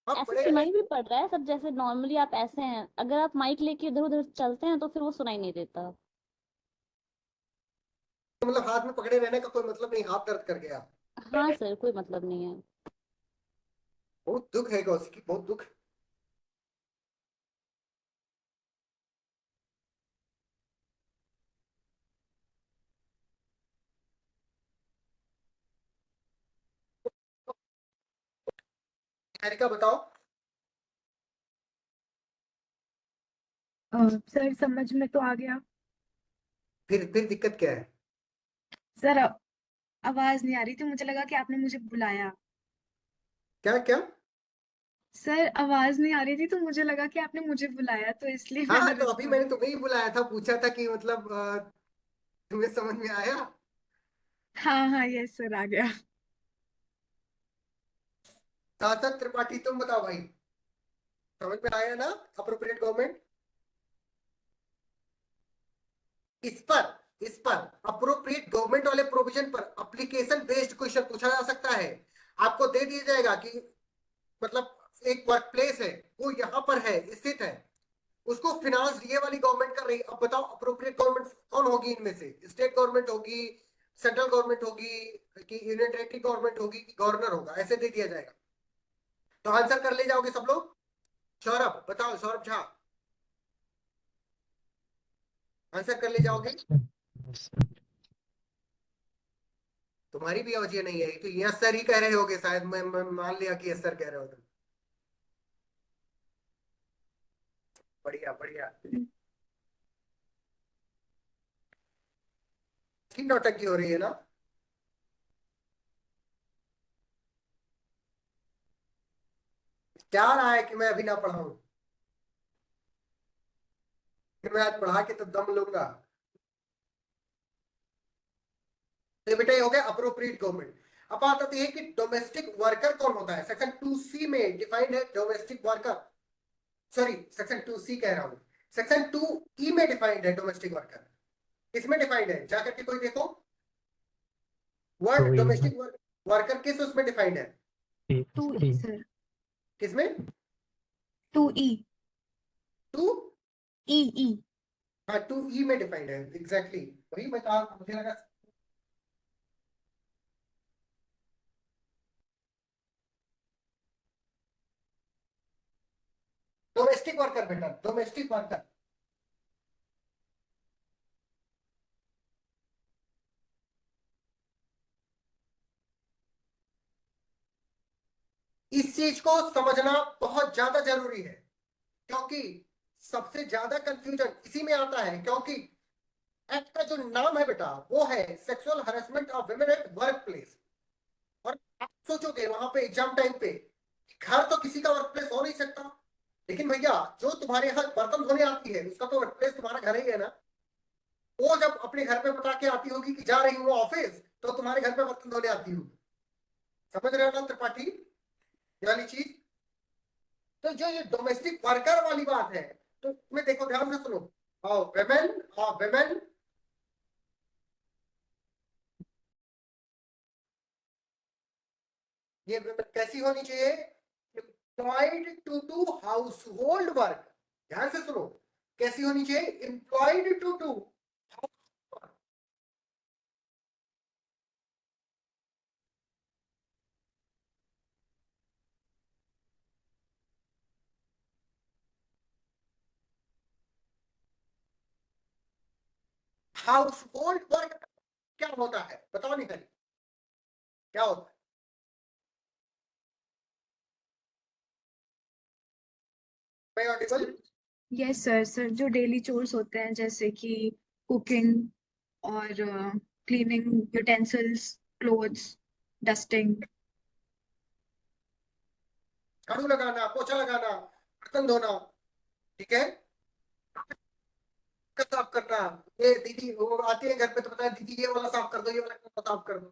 आप ऐसे बड़े सुनाई भी पड़ रहा है सर, जैसे नॉर्मली आप ऐसे हैं, अगर आप माइक लेके इधर उधर चलते हैं तो फिर वो सुनाई नहीं देता। मतलब हाथ में पकड़े रहने का कोई मतलब नहीं, हाथ दर्द कर गया? हाँ सर, कोई मतलब नहीं है। बहुत दुख है कौशिक की, बहुत दुख। निहारिका बताओ। सर समझ में तो आ गया। फिर दिक्कत क्या है? सर आवाज नहीं आ रही थी, मुझे लगा कि आपने मुझे बुलाया। क्या क्या? सर आवाज नहीं आ रही थी तो मुझे लगा कि आपने मुझे बुलाया, तो इसलिए हाँ मैंने हाँ, तो अभी रिस्पॉन्ड। मैंने तुम्हें ही बुलाया था, पूछा था कि मतलब तुम्हें समझ में आया? हाँ हाँ, यस सर, आ गया। सार्थक त्रिपाठी तुम बताओ भाई, समझ में आया ना अप्रोप्रिएट गवर्नमेंट? इस पर अप्रोप्रिएट गवर्नमेंट वाले प्रोविजन पर एप्लीकेशन बेस्ड क्वेश्चन पूछा जा सकता है। आपको दे दिया जाएगा कि मतलब एक वर्क प्लेस है, वो यहाँ पर है, स्थित है, उसको फिनांस ये वाली गवर्नमेंट कर रही है। अब बताओ अप्रोप्रिएट गवर्नमेंट कौन होगी इनमें से? स्टेट गवर्नमेंट होगी, सेंट्रल गवर्नमेंट होगी, कि यूनियन टेरिटरी गवर्नमेंट होगी, कि गवर्नर होगा? ऐसे दे दिया जाएगा। तो आंसर कर ले जाओगे सब लोग? सौरभ बताओ, सौरभ झा, आंसर कर ले जाओगे? तुम्हारी भी आवाज नहीं आई तो यस सर ही कह रहे होगे शायद, मैं मान लिया कि यस सर कह रहे हो तुम। बढ़िया बढ़िया। की नौटंकी हो रही है ना? क्या रहा है कि मैं अभी ना पढ़ाऊं? फिर मैं आज पढ़ा के तो दम लूंगा। तो बेटा ये हो गया अप्रोप्रिएट गवर्नमेंट। अब बात आती है कि डोमेस्टिक वर्कर कौन होता है। सेक्शन 2C में डिफाइंड है domestic worker. Sorry, section 2C कह रहा हूं, सेक्शन 2E में डिफाइंड है डोमेस्टिक वर्कर। किसमें डिफाइंड है जाकर के कोई देखो, वर्ड डोमेस्टिक वर्कर किस उसमें डिफाइंड है? 2E sir. किसमें? 2E। टू ई ई। हाँ 2E में डिफाइंड है, एग्जैक्टली वही मैं कहा, मुझे लगा। डोमेस्टिक वर्कर बेटा, डोमेस्टिक वर्कर। इस चीज को समझना बहुत ज्यादा जरूरी है, क्योंकि सबसे ज्यादा कंफ्यूजन इसी में आता है। क्योंकि एक्ट का जो नाम है बेटा वो है sexual harassment of women at work place. और आप सोचोगे वहां पे एग्जाम टाइम पे, घर तो किसी का वर्क प्लेस हो नहीं सकता, लेकिन भैया जो तुम्हारे यहाँ बर्तन धोने आती है उसका तो वर्क प्लेस तुम्हारा घर ही है ना। वो जब अपने घर पे बता के आती होगी कि जा रही हूँ ऑफिस, तो तुम्हारे घर पे बर्तन धोने आती होगी। समझ रहे हो ना त्रिपाठी ये वाली चीज? तो जो ये डोमेस्टिक वर्कर वाली बात है, तो इसमें देखो ध्यान से सुनो। वेमेन, वेमेन, ये women कैसी होनी चाहिए? Employed to do household work. ध्यान से सुनो, कैसी होनी चाहिए? Employed to do household work. क्या होता है बताओ निकल, क्या होता है? मैं ऑडिबल? Yes sir. सर जो डेली चोर्स होते हैं जैसे कि कुकिंग और क्लीनिंग यूटेंसिल्स, क्लोथ्स, डस्टिंग। झाड़ू लगाना, पोछा लगाना, बर्तन धोना, ठीक है, घर साफ करना। ये दीदी वो आती है घर पे तो बताया दीदी ये वाला साफ कर दो, ये वाला साफ कर दो।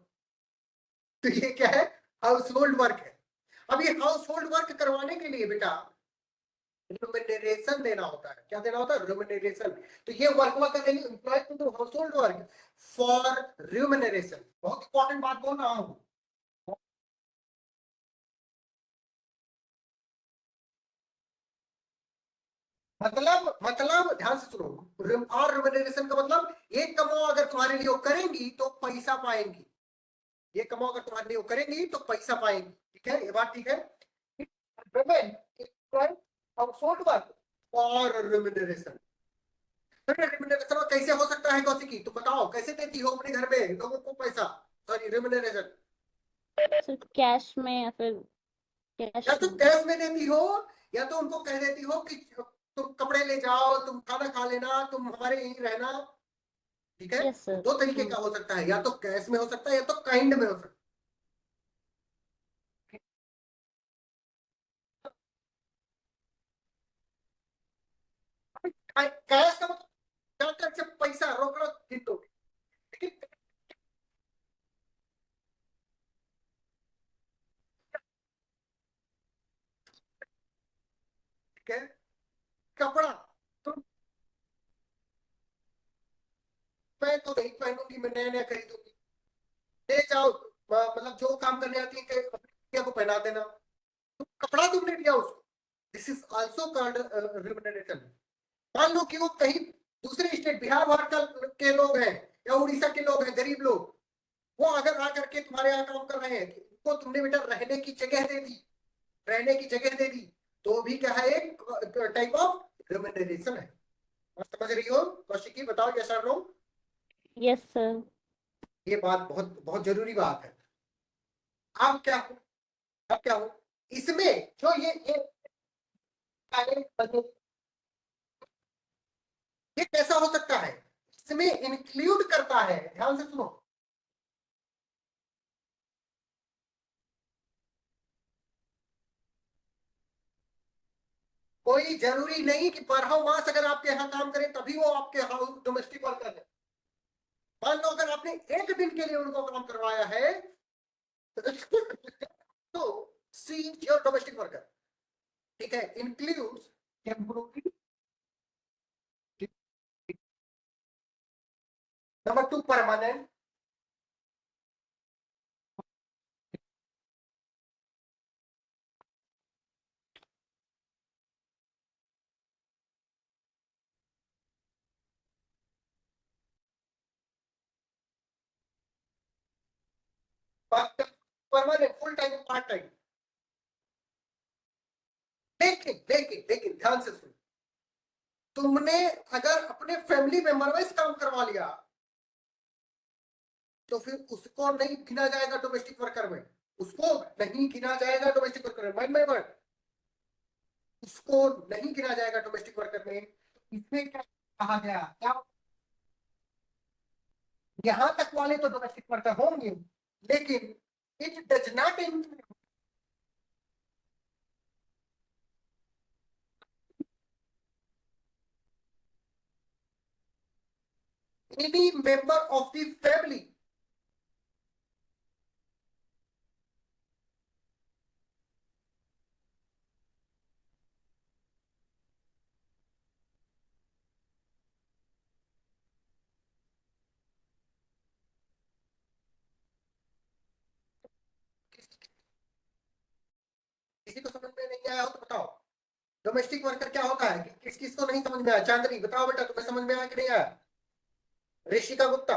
तो ये क्या है, हाउस होल्ड वर्क है। अब ये हाउस होल्ड वर्क करवाने के लिए बेटा रिम्यूनरेशन देना होता है। क्या देना होता है? रिम्यूनरेशन। तो ये वर्क वर्क करेंगे employ to do household work for remuneration. बहुत इंपॉर्टेंट बात बोल रहा हूं। मतलब ध्यान से सुनो, और रिम्यूनरेशन का मतलब ये कमाओ अगर तुम्हारे लिए वो करेंगी तो पैसा पाएंगी। ये कमाओ अगर तुम्हारे लिए वो करेंगी तो पैसा पाएंगी, ठीक है, ये बात ठीक है। हाउसहोल्ड वर्क और रिम्यूनरेशन। रिम्यूनरेशन कैसे हो सकता है कौशिकी? तुम बताओ कैसे देती हो अपने घर में लोगों को पैसा, सॉरी रिम्यूनरेशन? सर कैश में या फिर कैश या तो में? कैश में देती हो, या तो उनको कह देती हो कि तुम कपड़े ले जाओ, तुम खाना खा लेना, तुम हमारे यहीं रहना, ठीक है। Yes sir. दो तरीके का हो सकता है, या तो कैश में हो सकता है या तो काइंड में हो सकता है। कैश का मतलब जाकर से पैसा रोकड़ा गिन दो, लेकिन ठीक है, कपड़ा तो मैं तो नहीं पहनूंगी, मैं नया नया खरीदूंगी। ले जाओ, मतलब जो काम करने आती है अपनी बिटिया को पहना देना। तो कपड़ा तुमने दिया उसको, this is also called remuneration. मान लो कि वो कहीं दूसरे स्टेट, बिहार बिहार का के लोग हैं या उड़ीसा के लोग हैं, गरीब लोग, वो अगर आकर के तुम्हारे यहाँ काम कर रहे हैं, उनको तुमने बेटा रहने की जगह दे दी, रहने की जगह दे दी, तो भी क्या है, एक टाइप ऑफ रिम्यूनरेशन है। और समझ रही हो कौशिकी? बताओ यस और नो। Yes sir. ये बात बहुत बहुत जरूरी बात है। अब क्या हो, अब क्या हो इसमें, जो ये कैसा हो सकता है, इसमें इंक्लूड करता है, ध्यान से सुनो, कोई जरूरी नहीं कि 12 मास अगर आपके यहाँ काम करें तभी वो आपके हाउस डोमेस्टिक वर्कर है। मान लो अगर आपने एक दिन के लिए उनको काम करवाया है तो सी योर डोमेस्टिक वर्कर, ठीक है, includes temporary. Number 2 permanent. Permanent, full time, part time. लेकिन लेकिन लेकिन ध्यान से सुनो, तुमने अगर अपने फैमिली मेंबर वाइज काम करवा लिया तो फिर उसको नहीं गिना जाएगा डोमेस्टिक वर्कर में, उसको नहीं गिना जाएगा डोमेस्टिक वर्कर में, माइंड माय वर्ड, उसको नहीं गिना जाएगा डोमेस्टिक वर्कर में। इसमें क्या कहा गया, क्या यहां तक वाले तो डोमेस्टिक वर्कर होंगे, लेकिन it does not include any member of the family किसी को समझ में नहीं आया हो तो बताओ, डोमेस्टिक वर्कर क्या होता है, किस किस को नहीं समझ में आया? चांदनी बताओ बेटा, तुम्हें समझ में आया कि नहीं आया? ऋषिका गुप्ता,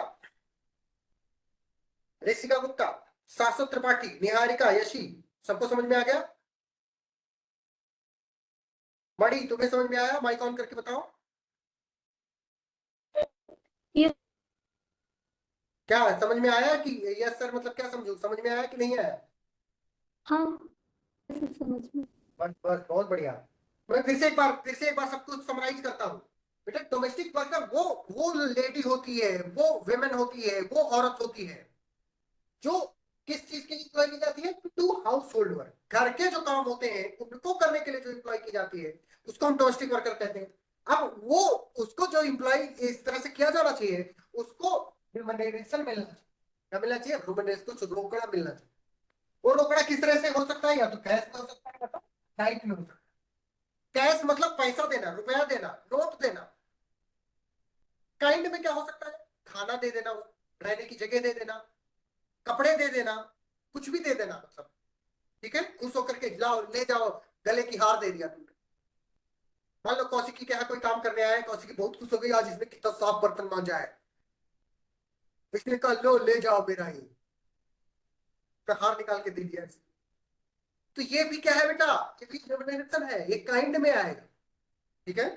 ऋषिका गुप्ता, शाश्वत त्रिपाठी, निहारिका, यशी, सबको समझ में आ गया? मणि तुम्हें समझ में आया? माइक ऑन करके बताओ। Yes. क्या समझ में आया कि यस सर मतलब क्या समझो, समझ में आया कि नहीं आया? हाँ समझ में। बस बस बहुत बढ़िया। मैं फिर से एक बार सब कुछ समराइज करता हूँ। बेटा डोमेस्टिक वर्कर वो लेडी होती है, वो वेमेन होती है, वो औरत होती है जो किस चीज के लिए इम्प्लॉय की जाती है? To do household work, घर के जो काम होते हैं उनको करने के लिए जो इम्प्लॉय की जाती है उसको हम डोमेस्टिक वर्कर कहते हैं। अब वो उसको जो इम्प्लॉय इस तरह से किया जाना चाहिए, उसको रिम्यूनरेशन मिलना चाहिए। क्या मिलना चाहिए? रिम्यूनरेशन, कुछ रोकड़ा मिलना चाहिए। वो रोकड़ा किस तरह से हो सकता है? या तो कैश में हो सकता है, या तो डाइट में हो सकता है। कैश मतलब पैसा देना, रुपया देना, नोट देना। काइंड में क्या हो सकता है? खाना दे देना, रहने की जगह दे देना, कपड़े दे देना, कुछ भी दे देना मतलब। ठीक है, खुश होकर के लाओ, ले जाओ, गले की हार दे दिया तुमने। मान लो कौशिकी के यहाँ कोई काम करने आया है, कौशिकी बहुत खुश हो गई, आज इसने कितना साफ बर्तन मांजा है। इसने कहा लो ले जाओ मेरा ही, फिर हार निकाल के दे दिया। तो ये भी क्या है बेटा? ये भी रिम्यूनरेशन है, ये काइंड में आएगा। ठीक है,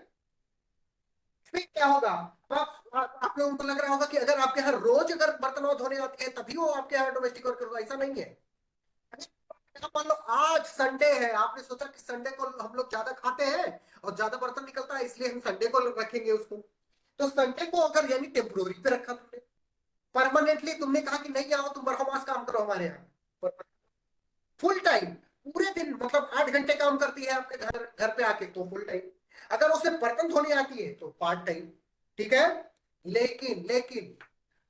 फिर क्या होगा? आप लोगों को लग रहा होगा कि अगर आपके यहाँ रोज अगर बर्तन धोने आते हैं तभी वो आपके यहाँ डोमेस्टिक वर्कर होगा, ऐसा नहीं है। मान लो आज संडे है, आपने सोचा कि संडे को हम लोग ज्यादा खाते हैं और ज्यादा बर्तन निकलता है, इसलिए हम संडे को रखेंगे उसको। तो संडे को अगर यानी टेम्पोररी पे रखा तुमने, परमानेंटली तुमने कहा कि नहीं आओ तुम बरहमास काम करो हमारे यहाँ, फुल टाइम, पूरे दिन मतलब 8 घंटे काम करती है आपके घर घर पे आके, तो फुल टाइम। अगर उसे बर्तन धोनी आती है तो पार्ट टाइम। ठीक है, लेकिन लेकिन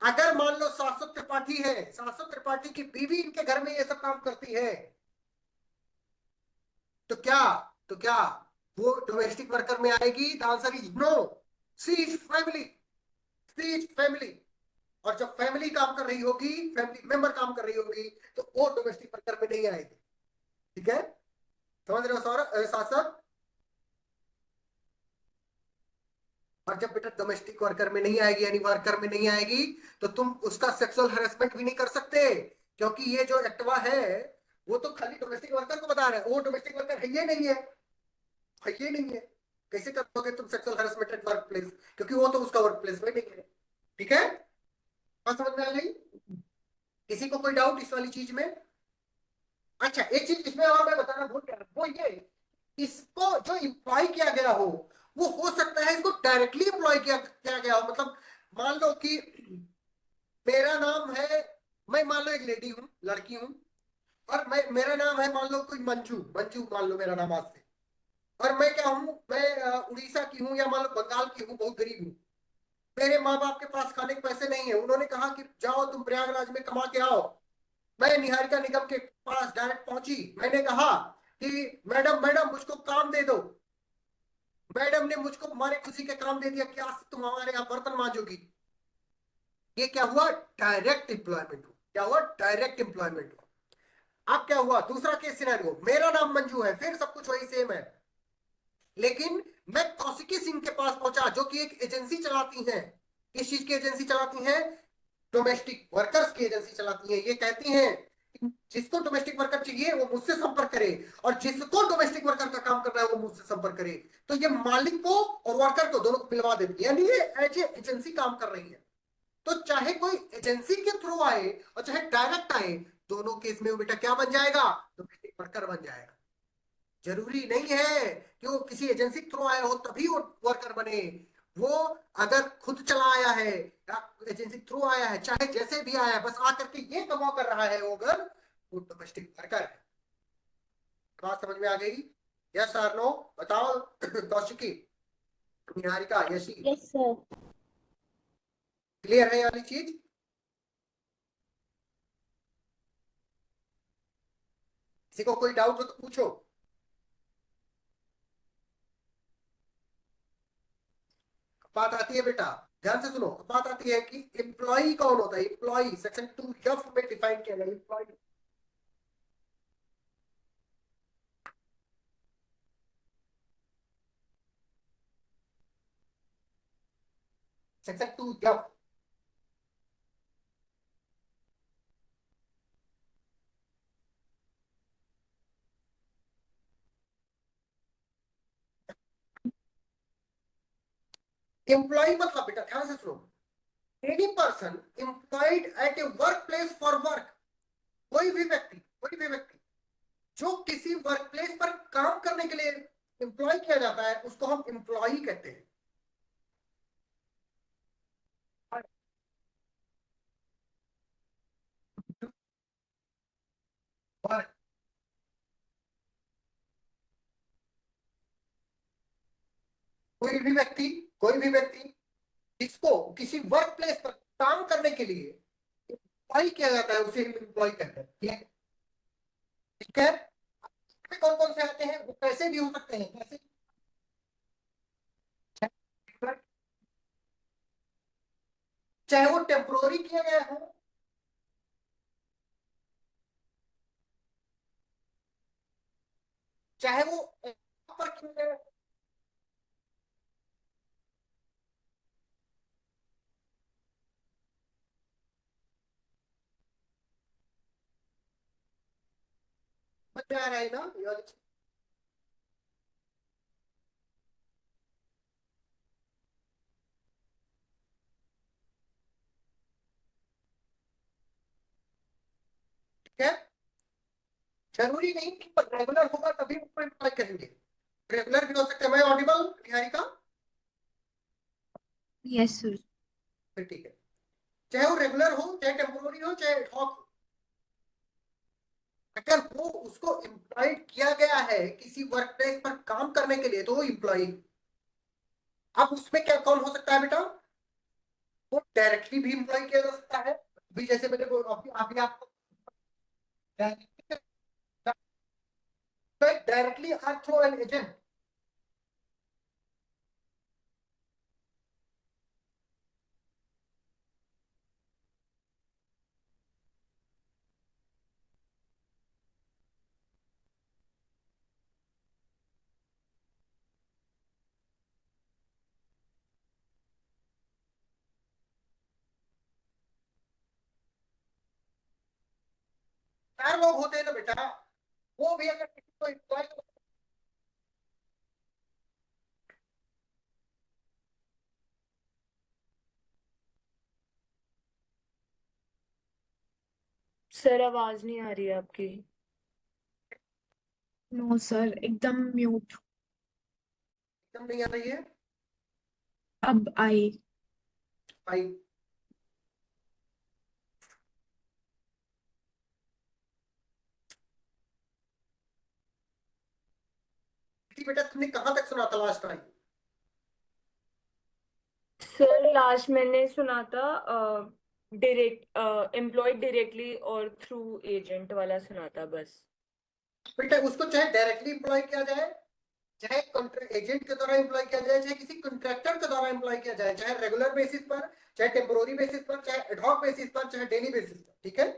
अगर मान लो शाश्वत त्रिपाठी है, शाश्वत त्रिपाठी की बीवी इनके घर में ये सब काम करती है, तो क्या, तो क्या वो डोमेस्टिक वर्कर में आएगी? The answer is no. She is family, she is family. और जब फैमिली काम कर रही होगी, फैमिली मेंबर काम कर रही होगी, तो वो डोमेस्टिक वर्कर में नहीं आएगी। ठीक है, समझ रहे हो सौरभ, शासक? और जब बेटा डोमेस्टिक वर्कर में नहीं आएगी, यानी वर्कर में नहीं आएगी, तो तुम उसका सेक्सुअल हरेसमेंट भी नहीं कर सकते, क्योंकि ये जो एक्टवा है वो तो खाली डोमेस्टिक वर्कर को बता रहा है, वो डोमेस्टिक वर्कर है ये नहीं है, है ये नहीं है। कैसे करोगे तुम sexual harassment eight work place? क्योंकि वो तो उसका वर्क प्लेस में नहीं है। ठीक है, बात समझ में आ गई? किसी को कोई डाउट इस वाली चीज में? अच्छा, एक चीज इसमें और मैं बताना भूल गया, वो ये, इसको जो इम्प्लॉय किया गया हो, वो हो सकता है इसको डायरेक्टली इम्प्लॉय किया गया हो। मतलब मान लो कि मेरा नाम है, मैं मान लो एक लेडी हूँ, लड़की हूँ, और मैं, मेरा नाम है मान लो कोई मंजू, मंजू मान लो मेरा नाम आज से। और मैं क्या हूँ, मैं उड़ीसा की हूँ या मान लो बंगाल की हूँ, बहुत गरीब हूँ। मेरे माँ बाप के पास खाने के पैसे नहीं है, उन्होंने कहा कि जाओ तुम प्रयागराज में कमा के आओ। मैं निहारिका निगम के पास डायरेक्ट पहुंची, मैंने कहा कि मैडम मैडम मुझको काम दे दो। मैडम ने मुझको मारे खुशी के काम दे दिया कि आज से तुम हमारे यहाँ बर्तन मांजोगी। ये क्या हुआ? डायरेक्ट एम्प्लॉयमेंट हुआ। क्या हुआ? डायरेक्ट एम्प्लॉयमेंट हुआ। अब क्या हुआ? दूसरा केस सिनेरियो, मेरा नाम मंजू है, फिर सब कुछ वही सेम है, लेकिन मैं कौशिकी सिंह के पास पहुंचा जो कि एक एजेंसी चलाती हैं। किस चीज की एजेंसी चलाती हैं? डोमेस्टिक वर्कर्स की एजेंसी चलाती है। ये कहती हैं कि जिसको डोमेस्टिक वर्कर चाहिए वो मुझसे संपर्क करे, और जिसको डोमेस्टिक वर्कर का काम करना है वो मुझसे संपर्क करे। तो ये मालिक को और वर्कर को दोनों को मिलवा देती है, यानी ये एज ए एजेंसी काम कर रही है। तो चाहे कोई एजेंसी के थ्रू आए और चाहे डायरेक्ट आए, दोनों केस में वो बेटा क्या बन जाएगा? डोमेस्टिक वर्कर बन जाएगा। जरूरी नहीं है कि वो किसी एजेंसी के थ्रू आया हो तभी वो वर्कर बने। वो अगर खुद चला आया है या एजेंसी थ्रू आया है, चाहे जैसे भी आया है, बस आकर के ये कमा कर रहा है, वो अगर वो डोमेस्टिक वर्कर है। बात समझ में आ गई? यस और नो बताओ? Kaushiki, Niharika, Yeshi, yes sir. Clear है ये वाली चीज? किसी को कोई डाउट हो तो पूछो। बात आती है बेटा, ध्यान से सुनो, बात आती है कि एम्प्लॉई कौन होता है? एम्प्लॉई सेक्शन 2F में डिफाइन किया गया एम्प्लॉई। सेक्शन 2F, एम्प्लॉय मतलब बेटा ध्यान से सुनो, any person employed at a work place for work. कोई भी व्यक्ति जो किसी वर्क प्लेस पर काम करने के लिए एम्प्लॉय किया जाता है उसको हम एम्प्लॉय कहते हैं। कोई भी व्यक्ति जिसको किसी वर्क प्लेस पर काम करने के लिए एम्प्लॉय किया जाता है उसे हम एम्प्लॉय कहते हैं। ठीक है, कौन कौन से आते हैं, वो कैसे भी हो सकते हैं, कैसे चाहे वो टेम्पोररी किया गया हो, चाहे वो पर किया गया हो। समझ में आ रहा है ना ये वाली चीज? ठीक है, जरूरी नहीं कि रेगुलर होगा तभी उसको एम्प्लॉय करेंगे, रेगुलर भी हो सकते हैं। मैं ऑडिबल निहारिका? Yes, sir. फिर ठीक है, चाहे वो रेगुलर हो, चाहे टेम्पोररी हो, चाहे एडहॉक हो, अगर वो उसको एम्प्लॉयड किया गया है किसी वर्क प्लेस पर काम करने के लिए तो वो एम्प्लॉय। अब उसमें क्या कौन हो सकता है बेटा, वो डायरेक्टली भी एम्प्लॉय किया जा सकता है, भी जैसे मैंने अभी आपको directly or through an agent. चार लोग होते हैं ना बेटा, वो भी अगर किसी को एम्प्लॉय, सर आवाज नहीं आ रही है आपकी। No, sir. एकदम mute. एकदम नहीं आ रही है। अब आई. भाई बेटा तुमने कहां तक सुना था लास्ट टाइम? सर लास्ट मैंने सुना था डायरेक्ट एम्प्लॉयड डायरेक्टली और थ्रू एजेंट वाला सुना था बस। बेटा उसको चाहे डायरेक्टली एम्प्लॉय किया जाए, चाहे एजेंट के द्वारा एम्प्लॉय किया जाए, चाहे किसी कॉन्ट्रैक्टर के द्वारा एम्प्लॉय किया जाए, चाहे रेगुलर बेसिस पर, चाहे टेम्पोररी बेसिस पर, चाहे एडहॉक बेसिस पर, चाहे डेली बेसिस पर। ठीक है,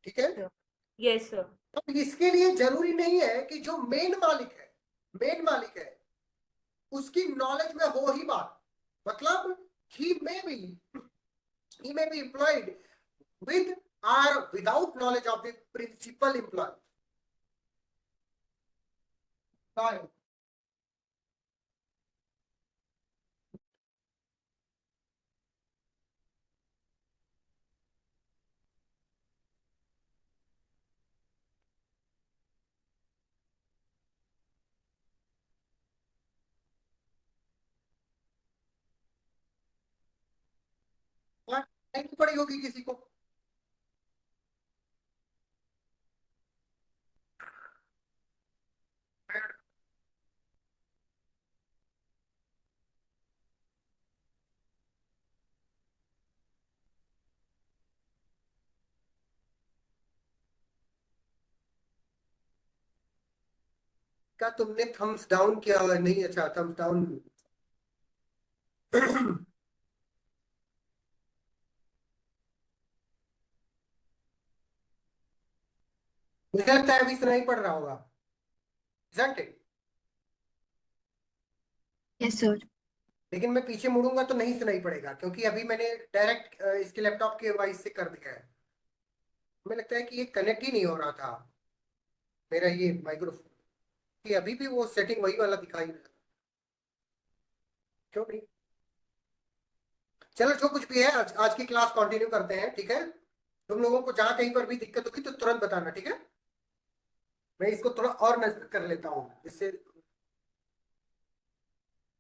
ठीक है। Yes sir. तो इसके लिए जरूरी नहीं है कि जो मेन मालिक है उसकी नॉलेज में हो ही बात, मतलब he may be employed with or without knowledge of the principal employee. Fine. नहीं पड़ी होगी किसी को। क्या तुमने थम्स डाउन किया हुआ नहीं? अच्छा, थम्स डाउन। मुझे लगता है अभी सुनाई पड़ रहा होगा, isn't it? Yes, sir. लेकिन मैं पीछे मुड़ूंगा तो नहीं सुनाई पड़ेगा क्योंकि अभी मैंने डायरेक्ट इसके लैपटॉप के वॉइस से कर दिया है। मुझे लगता है कि ये कनेक्ट ही नहीं हो रहा था मेरा ये माइक्रोफोन, कि अभी भी वो सेटिंग वही वाला दिखाई दे रहा। क्यों नहीं? चलो जो कुछ भी है, आज की क्लास कंटिन्यू करते हैं। ठीक है, तुम लोगों को जहां कहीं पर भी दिक्कत होगी तो तुरंत बताना। ठीक है, मैं इसको थोड़ा और नजदीक कर लेता हूँ जिससे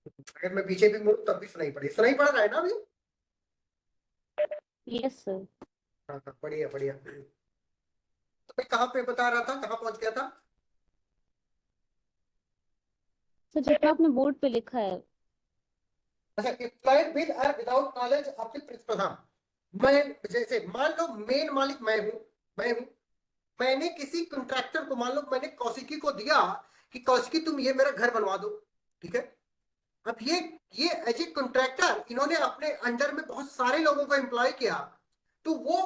अगर मैं पीछे भी मुड़ूं तब भी सुनाई पड़ रहा है ना अभी? Yes sir. हाँ हाँ, बढ़िया बढ़िया। तो मैं कहाँ पे बता रहा था, कहाँ पहुंच गया था? तो जितना आपने बोर्ड पे लिखा है अच्छा, एम्प्लॉयड विद और without knowledge of the principal. हाँ, मैं जैसे मान लो मेन मालिक मैं हूं, मैंने किसी कॉन्ट्रैक्टर को, मान लो मैंने कौशिकी को दिया कि कौशिकी तुम ये मेरा घर बनवा दो, ठीक है। अब ये एज ए कॉन्ट्रैक्टर इन्होंने अपने अंडर में बहुत सारे लोगों को एम्प्लॉय किया, तो वो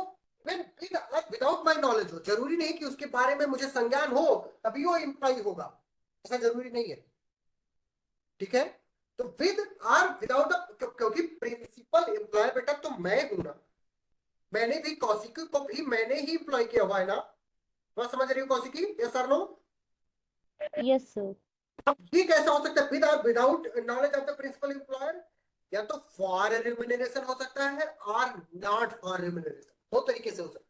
विदाउट माई नॉलेज हो, जरूरी नहीं कि उसके बारे में मुझे संज्ञान हो तभी वो एम्प्लॉय होगा, ऐसा जरूरी नहीं है, ठीक है। तो विद और विदाउट, क्योंकि प्रिंसिपल एम्प्लॉय बेटा तो मैं हूं ना, मैंने भी कौशिकी को भी मैंने ही एम्प्लॉय किया हुआ है ना, बात समझ रही हो Kaushiki? Yes sir, no? Yes sir. अब ये कैसा हो सकता है विद और without knowledge of the principal employer? या तो फॉर रिम्यूनरेशन हो सकता है और नॉट फॉर रिम्यूनरेशन, दो तरीके से हो सकता है।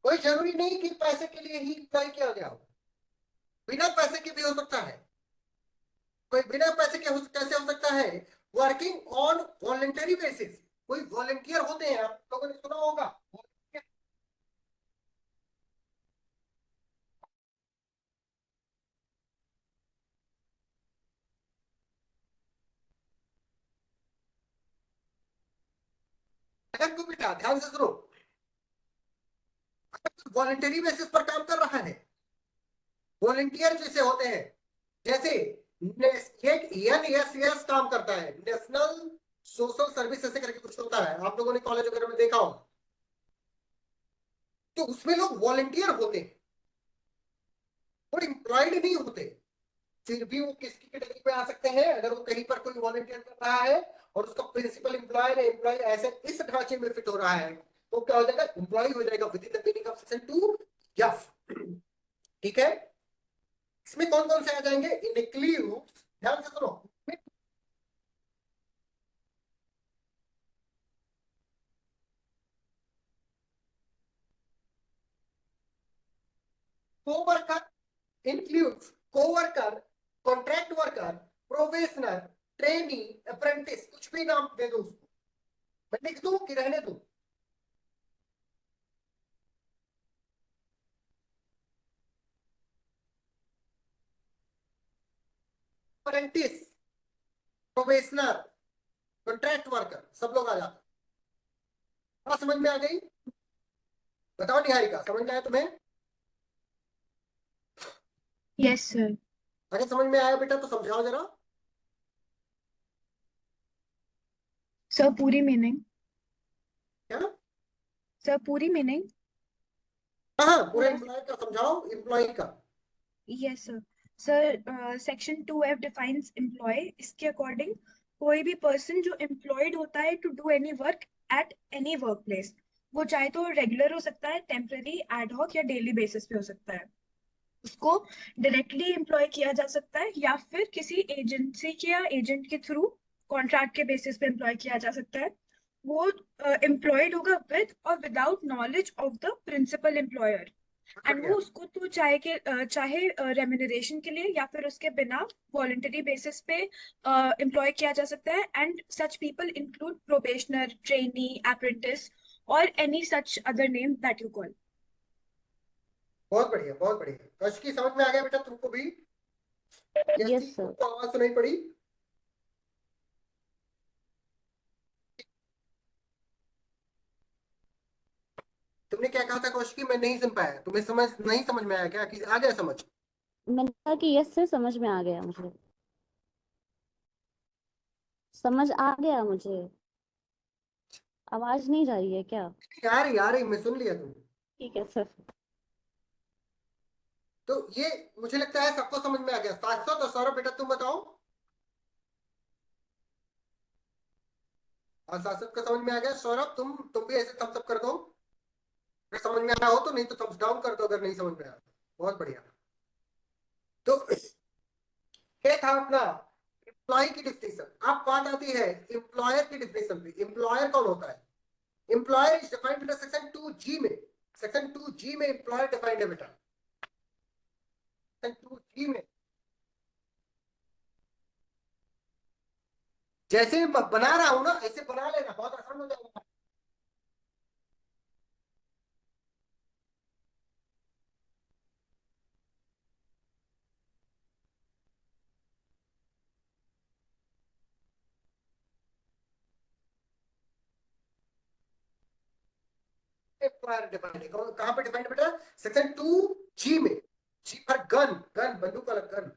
कोई जरूरी नहीं कि पैसे के लिए ही अप्लाई किया गया हो, बिना पैसे के भी हो सकता है। कोई बिना पैसे के कैसे हो सकता है? वर्किंग ऑन वॉलंटरी बेसिस, कोई वॉलंटियर होते हैं, आप लोगों ने सुना होगा। अगर कोई बेटा ध्यान से सुनो, वॉलंटरी बेसिस पर काम कर रहा है, वॉलंटियर जैसे होते हैं, जैसे एक NSS काम करता है, नेशनल सोशल सर्विस ऐसे करके कुछ होता है, आप लोगों ने कॉलेज वगैरह में देखा हो, तो उसमें लोग वॉलंटियर होते हैं, वो एम्प्लॉयड नहीं होते, फिर भी वो किसकी कैटेगरी पे आ सकते हैं? अगर वो कहीं पर कोई वॉलंटियर कर रहा है और उसका प्रिंसिपल एम्प्लॉयर एम्प्लॉय ऐसे इस ढांचे में फिट हो रहा है, तो क्या हो जाएगा? एम्प्लॉय हो जाएगा with in the meaning of section 2F, ठीक है। इसमें कौन कौन से आ जाएंगे? इंक्लूड, ध्यान से सुनो, co-worker, includes co-worker, contract worker, professional, trainee, apprentice, कुछ भी नाम दे दो उसको, मैं लिख दूं कि रहने दूं? अप्रेंटिस, प्रोफेशनल, कॉन्ट्रैक्ट वर्कर, सब लोग आ जाते। बात समझ में आ गई? बताओ निहारिका, समझ में आया तुम्हें? Yes, sir. अगर समझ में आया बेटा तो समझाओ जरा। Sir, पूरी meaning. क्या? Sir, पूरी meaning. हाँ, पूरा पूरा एम्प्लॉय का समझाओ, एम्प्लॉय का। Yes, sir. Sir, section 2F defines employee. इसके according कोई भी person जो employed होता है to do any work at any workplace, वो चाहे तो regular हो सकता है, temporary, ad hoc या daily basis पे हो सकता है, उसको डायरेक्टली एम्प्लॉय किया जा सकता है या फिर किसी एजेंसी के या एजेंट के थ्रू कॉन्ट्रैक्ट के बेसिस पे एम्प्लॉय किया जा सकता है। वो एम्प्लॉयड होगा विद और without knowledge of the principal employer, and वो उसको तो चाहे रेम्यूनरेशन के लिए या फिर उसके बिना वॉलंटरी बेसिस पे एम्प्लॉय किया जा सकता है। And such people include probationer, trainee, apprentice और any such other name that you call. बहुत बढ़िया, बहुत बढ़िया। कौशिकी, समझ में आ गया बेटा तुमको भी? Yes sir. तुमको आवाज सुनाई पड़ी? तुमने क्या कहा था कौशिकी? मैं नहीं सुन पाया, तुम्हें समझ नहीं समझ में आया क्या कि आ गया समझ? मैंने कहा कि यस सर, समझ में आ गया मुझे, समझ आ गया मुझे। आवाज नहीं जा रही है क्या? यार यार, मैं सुन लिया तुम। ठीक है सर। तो ये मुझे लगता है सबको समझ में आ गया। शाश्वत और सौरभ बेटा तुम बताओ। और शाश्वत को समझ में आ गया। सौरभ तुम भी ऐसे थम्स अप कर दो अगर समझ में आया हो तो, नहीं तो थम्स डाउन कर दो अगर नहीं समझ में आया। बहुत बढ़िया। तो क्या था अपना एम्प्लॉय की डिफिनेशन। अब बात आती है एम्प्लॉयर की डिफिनेशन पे। एम्प्लॉयर कौन होता है? Employer is defined under section 2G में। सेक्शन 2G में एम्प्लॉयर डिफाइंड है बेटा। सेक्शन 2G में जैसे मैं बना रहा हूं ना ऐसे बना लेना, बहुत आसान हो जाएगा। एम्प्लॉयर डिफाइंड है, कहां पे डिफाइंड बेटा? सेक्शन 2G में। जी फॉर गन, गन बंदूक वाला गन।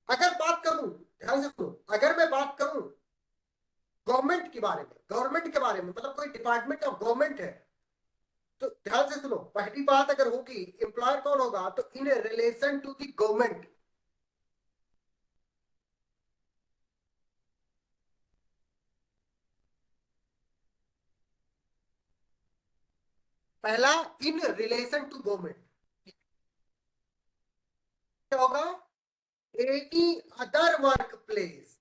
अगर बात करूं, ध्यान से सुनो, अगर मैं बात करूं गवर्नमेंट के बारे में, गवर्नमेंट के बारे में मतलब कोई डिपार्टमेंट ऑफ गवर्नमेंट है, तो ध्यान से सुनो, पहली बात अगर होगी एम्प्लॉयर कौन होगा, तो in relation to the government. पहला इन रिलेशन टू गवर्नमेंट क्या होगा? Any other work place.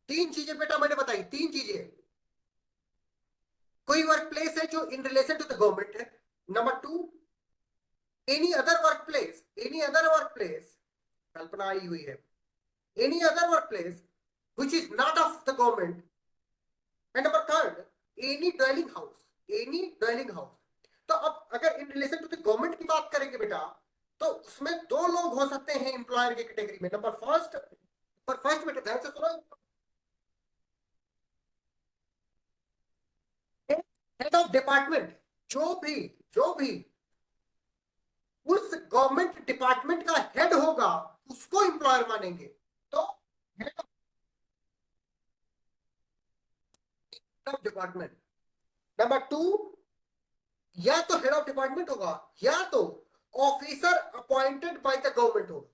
तीन चीजें बेटा मैंने बताई, तीन चीजें। कोई वर्क प्लेस है जो in relation to the government है। Number two, any other work place, any other work place Kalpana आई हुई है, any other work place which is not of the government. And number third, any dwelling house, any dwelling house. तो अब अगर in relation to the government की बात करेंगे बेटा, तो उसमें दो लोग हो सकते हैं एम्प्लॉयर की कैटेगरी में। नंबर फर्स्ट, पर फर्स्ट बेटा ध्यान से सुनो, हेड ऑफ डिपार्टमेंट, जो भी उस गवर्नमेंट डिपार्टमेंट का हेड होगा उसको एम्प्लॉयर मानेंगे। तो head of department. Number two, या तो हेड ऑफ डिपार्टमेंट होगा या तो officer appointed by the government होगा।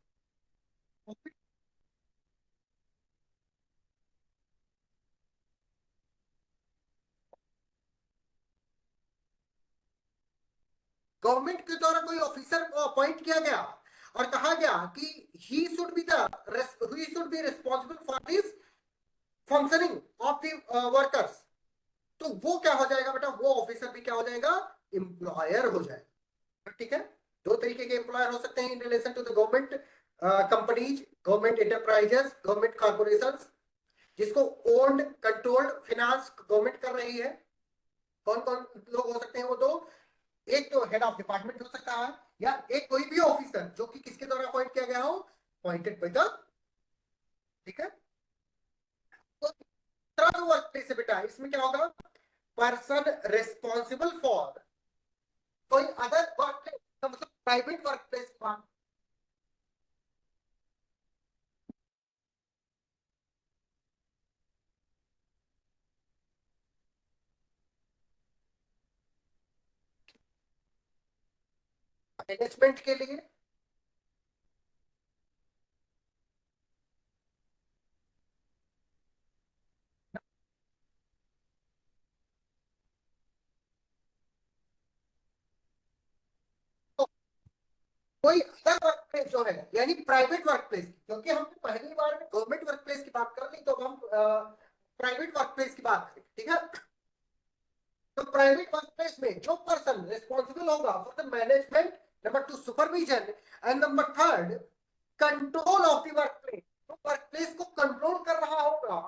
गवर्नमेंट के द्वारा कोई ऑफिसर को अपॉइंट किया गया और कहा गया कि he should be responsible for this functioning of the workers, तो वो क्या हो जाएगा बेटा? वो ऑफिसर भी क्या हो जाएगा? एम्प्लॉयर हो जाएगा। ठीक है, दो तरीके के एम्प्लॉयर हो सकते हैं in relation to the government companies, government enterprises, government corporations, जिसको ओन्ड कंट्रोल्ड फिनांस गवर्नमेंट कर रही है। कौन कौन लोग हो सकते हैं वो दो? एक तो हेड ऑफ डिपार्टमेंट हो सकता है, या एक कोई भी ऑफिसर जो कि किसके द्वारा अपॉइंट किया गया हो, अपॉइंटेड बाय द। ठीक है, तो दूसरा जो वर्क प्लेस है बेटा, इसमें क्या होगा? पर्सन रिस्पॉन्सिबल फॉर कोई अदर वर्क प्लेस, मतलब प्राइवेट वर्क प्लेस। मैनेजमेंट के लिए तो कोई अदर वर्क प्लेस जो है, यानी प्राइवेट वर्क प्लेस, क्योंकि हम पहली बार में गवर्नमेंट वर्क प्लेस की बात कर ली, तो हम प्राइवेट वर्क प्लेस की बात करें। ठीक है, तो प्राइवेट वर्क प्लेस में जो पर्सन रिस्पॉन्सिबल होगा for the management, number two supervision, and number third control of the work place, तो वर्क प्लेस को कंट्रोल कर रहा होगा।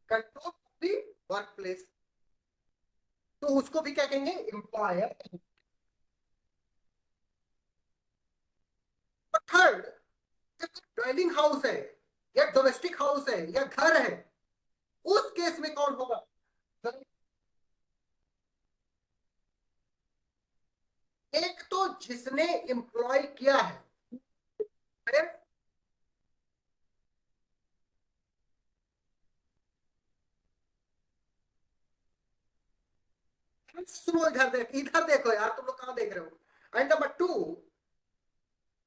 Control of the work place, तो उसको भी क्या कहेंगे? एम्प्लॉयर। थर्ड, ड्वेलिंग हाउस है या डोमेस्टिक हाउस है या घर है, उस केस में कौन होगा? एक तो जिसने एम्प्लॉय किया है, सुनो, इधर देखो यार, तुम लोग कहां देख रहे हो? And number two,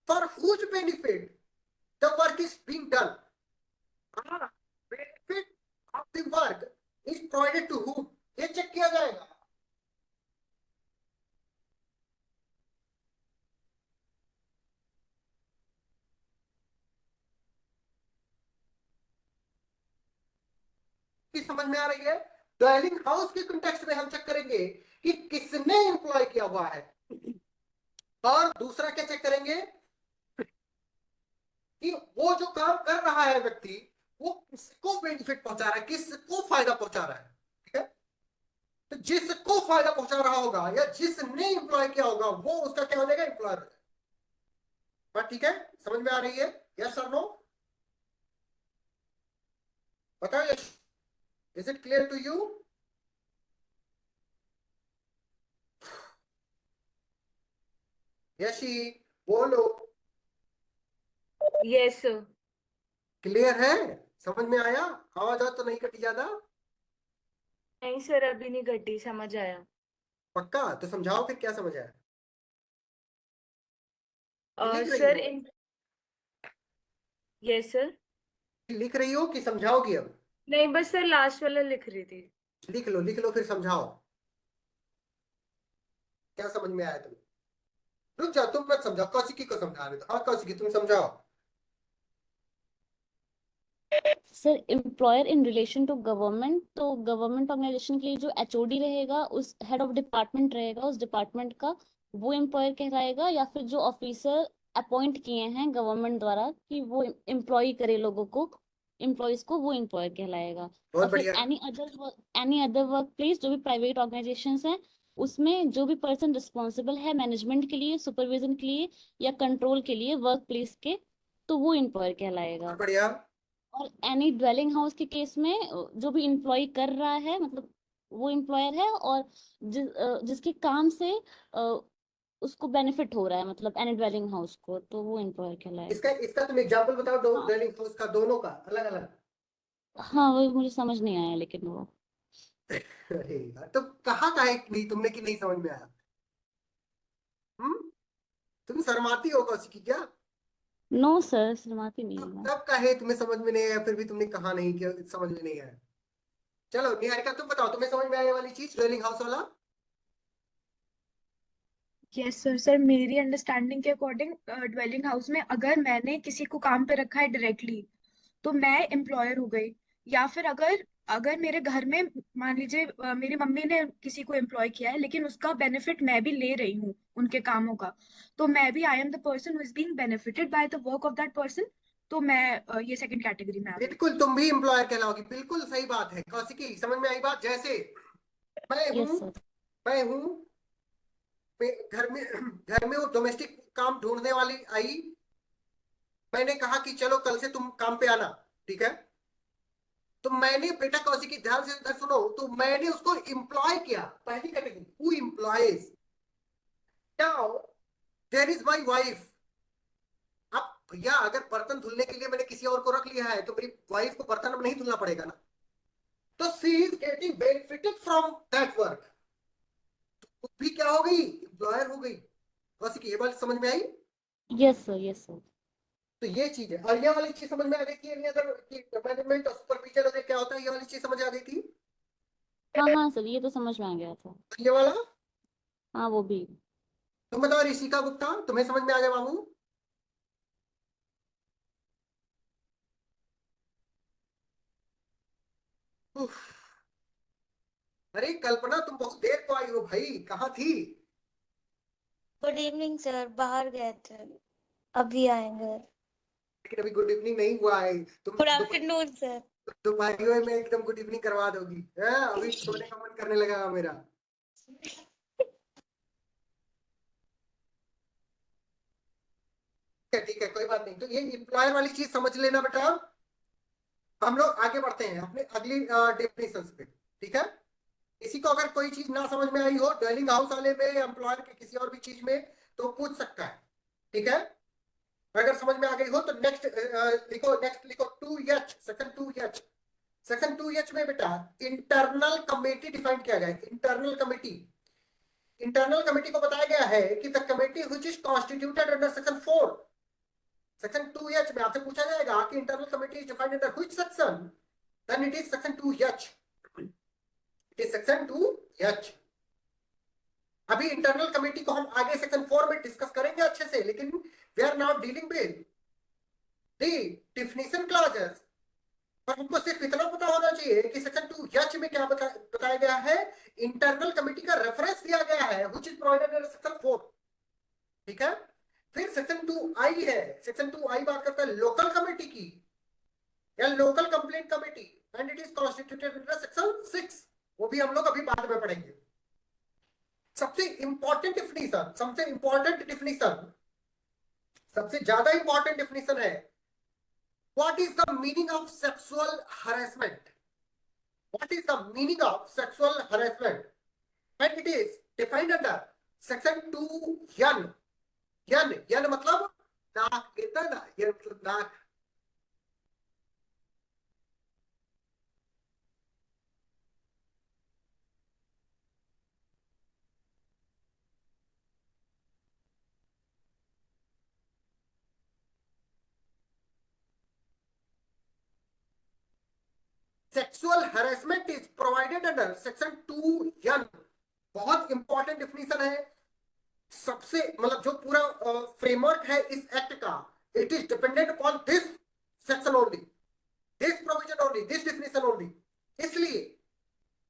for whose benefit the work is being done. Benefit of the work is provided to whom? ये चेक किया जाएगा। की समझ में आ रही है? ड्वेलिंग हाउस के कंटेक्स्ट में हम चेक करेंगे कि किसने एम्प्लॉय किया हुआ है, और दूसरा क्या चेक करेंगे कि वो जो काम कर रहा है व्यक्ति वो किसको बेनिफिट पहुंचा रहा है, किसको फायदा पहुंचा रहा है। ठीक है, तो जिसको फायदा पहुंचा रहा होगा या जिसने एम्प्लॉय किया होगा वो उसका क्या हो जाएगा, एम्प्लॉयर हो जाएगा। बात ठीक है, समझ में आ रही है? यस और नो? बताओ yes, is it clear to you? Yashi बोलो, यस सर। क्लियर है? समझ में आया? आवाज तो नहीं कटी ज्यादा? नहीं सर, अभी नहीं घटी, समझ आया। पक्का? तो समझाओ फिर क्या समझ आया। लिख रही सर हो? Yes sir. लिख रही हो कि समझाओगी अब? नहीं, बस सर लास्ट वाला लिख रही थी। लिख लो फिर समझाओ क्या समझ में आया तुम्हें। रुक जाओ, तुम मत समझाओ, कौशिकी को समझा रहे हो। हाँ कौशिकी तुम समझाओ। Sir employer in relation to government, तो गवर्नमेंट ऑर्गेनाइजेशन के लिए जो एचओडी रहेगा, उस हेड ऑफ डिपार्टमेंट रहेगा उस डिपार्टमेंट का, वो एम्प्लॉयर कहलाएगा, या फिर जो ऑफिसर अपॉइंट किए हैं गवर्नमेंट द्वारा कि वो एम्प्लॉय करे लोगों को, एम्प्लॉयज को, वो एम्प्लॉयर कहलाएगा। बहुत और फिर बढ़िया। एनी अदर वर्क प्लेस, जो भी प्राइवेट ऑर्गेनाइजेशंस हैं, उसमें जो भी पर्सन रिस्पॉन्सिबल है मैनेजमेंट के लिए, सुपरविजन के लिए या कंट्रोल के लिए वर्क प्लेस के, तो वो एम्प्लॉयर कहलाएगा। बहुत बढ़िया। और एनी ड्वेलिंग हाउस के केस में जो भी एम्प्लॉय कर रहा है, मतलब वो एम्प्लॉयर है, और जिसके काम से उसको बेनिफिट हो रहा है, मतलब एनी ड्वेलिंग हाउस को, तो वो एम्प्लॉयर कहलाएगा। इसका तुम एग्जांपल बताओ, हाँ। ड्वेलिंग हाउस का, दोनों का अलग अलग। हाँ, वो मुझे समझ नहीं आया, लेकिन वो अरे यार, तो कहा है नहीं तुमने कि नहीं समझ में आया? तुम शर्माती हो कौशिकी क्या? नो सर, शर्माती नहीं हूँ मैं। तब कहे तुम्हें समझ में नहीं आया, फिर भी तुमने कहा नहीं कि समझ में नहीं आया। चलो निहारिका तुम बताओ, तुम्हें समझ में आने वाली चीज ड्वेलिंग हाउस वाला? Yes sir. सर मेरी अंडरस्टैंडिंग के अकॉर्डिंग ड्वेलिंग हाउस में अगर मैंने किसी को काम पे रखा है डायरेक्टली तो मैं एम्प्लॉयर हो गई, या फिर अगर अगर मेरे घर में मान लीजिए मेरी मम्मी ने किसी को एम्प्लॉय किया है लेकिन उसका बेनिफिट मैं भी ले रही हूँ उनके कामों का, तो मैं भी I am the person who is being benefited by the work of that person, तो मैं ये सेकंड कैटेगरी में आ गई। बिल्कुल, तुम भी एम्प्लॉयर कहलाओगी। बिल्कुल सही बात है कौशिकी, समझ में आई बात? जैसे मैं यस हूँ सर। मैं हूँ घर में वो डोमेस्टिक काम ढूंढने वाली आई, मैंने कहा कि चलो कल से तुम काम पे आना, ठीक है? तो मैंने, बेटा कौशिकी ध्यान से इधर सुनो, तो मैंने उसको एम्प्लॉय किया, पहली category, who employs. Now there is my wife. अब भैया अगर बर्तन धुलने के लिए मैंने किसी और को रख लिया है तो मेरी वाइफ को बर्तन अब नहीं धुलना पड़ेगा ना, तो she is getting benefited from that work. तो भी क्या हो गई, एम्प्लॉयर हो गई। कौशिकी ये बात समझ में आई? Yes sir, yes sir. तो ये चीज है, और ये वाली चीज समझ में आ गई थी, मैनेजमेंट और सुपरविजन और क्या होता है, ये वाली चीज समझ आ गई थी? हाँ हाँ सर, ये तो समझ में आ गया था। ये वाला हाँ, वो भी। तुम बताओ ऋषिका गुप्ता, तुम्हें समझ में आ गया बाबू? उफ, अरे कल्पना तुम बहुत देर को आई हो भाई, कहाँ थी? गुड इवनिंग सर, बाहर गए थे, अभी आएंगे। लेकिन अभी गुड इवनिंग नहीं हुआ है। तुम गुड आफ्टरनून सर। तुम्हारी में एकदम गुड इवनिंग करवा दोगी, हाँ? अभी सोने का मन करने लगा मेरा। ठीक है कोई बात नहीं, तो ये एम्प्लॉयर वाली चीज समझ लेना बेटा। हम लोग आगे बढ़ते हैं अपने अगली डेफिनेशन पे, ठीक है? किसी को अगर कोई चीज ना समझ में आई हो ड्वेलिंग हाउस वाले में, एम्प्लॉयर के किसी और भी चीज में, तो पूछ सकता है, ठीक है? अगर समझ में आ गई हो तो नेक्स्ट लिखो 2H, section 2H। Section 2H में बेटा इंटरनल कमेटी डिफाइन किया गया है। इंटरनल कमेटी को बताया गया है कि the committee which is constituted under section 4 section 2H में आपसे पूछा जाएगा कि internal committee is defined under which section, then it is section 2H, it is section 2H। अभी इंटरनल कमिटी को हम आगे सेक्शन 4 में डिस्कस करेंगे अच्छे से, लेकिन we are not dealing with the definition clauses. पर हमको सिर्फ इतना पता होना चाहिए कि सेक्शन 2H में क्या बताया गया है, इंटरनल कमिटी का रेफरेंस दिया गया है which is provided in section 4, ठीक है। फिर सेक्शन 2I है, सेक्शन 2I बात करता है लोकल कमिटी की या local complaint committee, and it is constituted under section 6, वो भी हम लोग अभी बाद में पढ़ेंगे। सबसे इंपॉर्टेंट डिफिनीशन, सबसे ज्यादा इंपॉर्टेंट डिफिनीशन है what is the meaning of sexual harassment, what is the meaning of sexual harassment, and it is defined under section 2N। यन मतलब नाक, इतना ना, यन मतलब नाक। Sexual harassment is provided under section 2N। बहुत इंपॉर्टेंट डिफिनीशन है, सबसे मतलब जो पूरा फ्रेमवर्क है इस एक्ट का, it is dependent upon this section only, this provision only, this definition only. इसलिए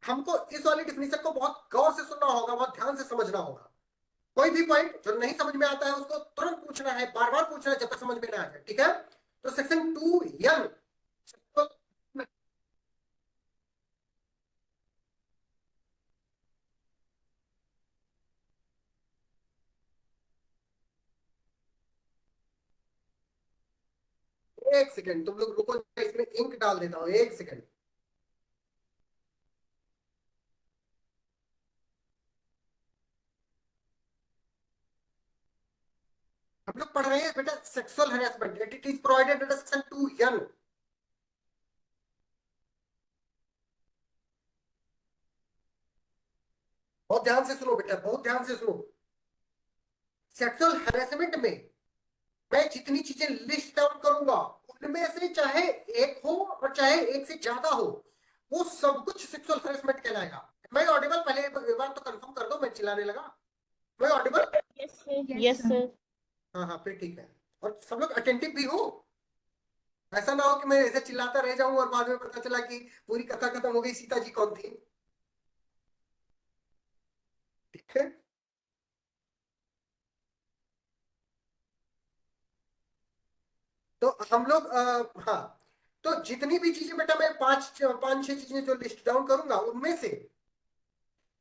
हमको इस वाली डिफिनीशन को बहुत गौर से सुनना होगा, बहुत ध्यान से समझना होगा। कोई भी पॉइंट जो नहीं समझ में आता है उसको तुरंत पूछना है, बार बार पूछना है जब तक समझ में ना आ जाए, ठीक है। तो सेक्शन 2N, एक सेकेंड तुम लोग रुको, इसमें इंक डाल देता हूं, एक सेकेंड। हम लोग पढ़ रहे हैं बेटा sexual harassment, it is provided under section 2N। बहुत ध्यान से सुनो बेटा, बहुत ध्यान से सुनो। सेक्सुअल हरेसमेंट में मैं जितनी चीजें लिस्ट डाउन करूंगा उनमें से चाहे एक हो और चाहे एक से ज्यादा हो, वो सब कुछ सेक्सुअल हरेसमेंट कहलाएगा। मैं ऑडिबल? पहले एक बार तो कंफर्म कर दो, मैं चिल्लाने लगा। मैं audible? Yes sir, Yes, yes sir. Sir. हाँ हाँ, फिर ठीक है। और सब लोग अटेंटिव भी हो, ऐसा ना हो कि मैं ऐसे चिल्लाता रह जाऊं और बाद में पता चला कि पूरी कथा खत्म हो गई, सीता जी कौन थी, ठीक है। तो हम लोग हाँ, तो जितनी भी चीजें बेटा मैं पांच पांच छह चीजें जो लिस्ट डाउन करूंगा उनमें से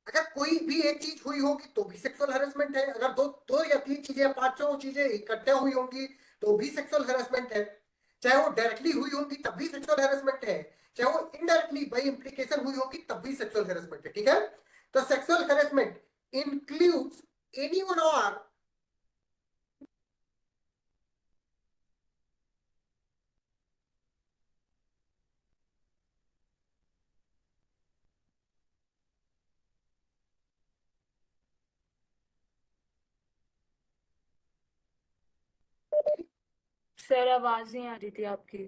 अगर कोई भी एक चीज हुई होगी तो भी सेक्सुअल हैरेसमेंट है, अगर दो दो या तीन चीजें या पांचों चीजें इकट्ठे हुई होंगी तो भी सेक्सुअल हैरेसमेंट है, चाहे वो डायरेक्टली हुई होंगी तब भी सेक्सुअल हैरेसमेंट है, चाहे वो इनडायरेक्टली बाई इंप्लीकेशन हुई होगी तब भी सेक्सुअल हैरेसमेंट है, ठीक है। तो सेक्सुअल हैरेसमेंट इंक्लूड्स एनीवन और सर आवाज नहीं आ रही थी आपकी।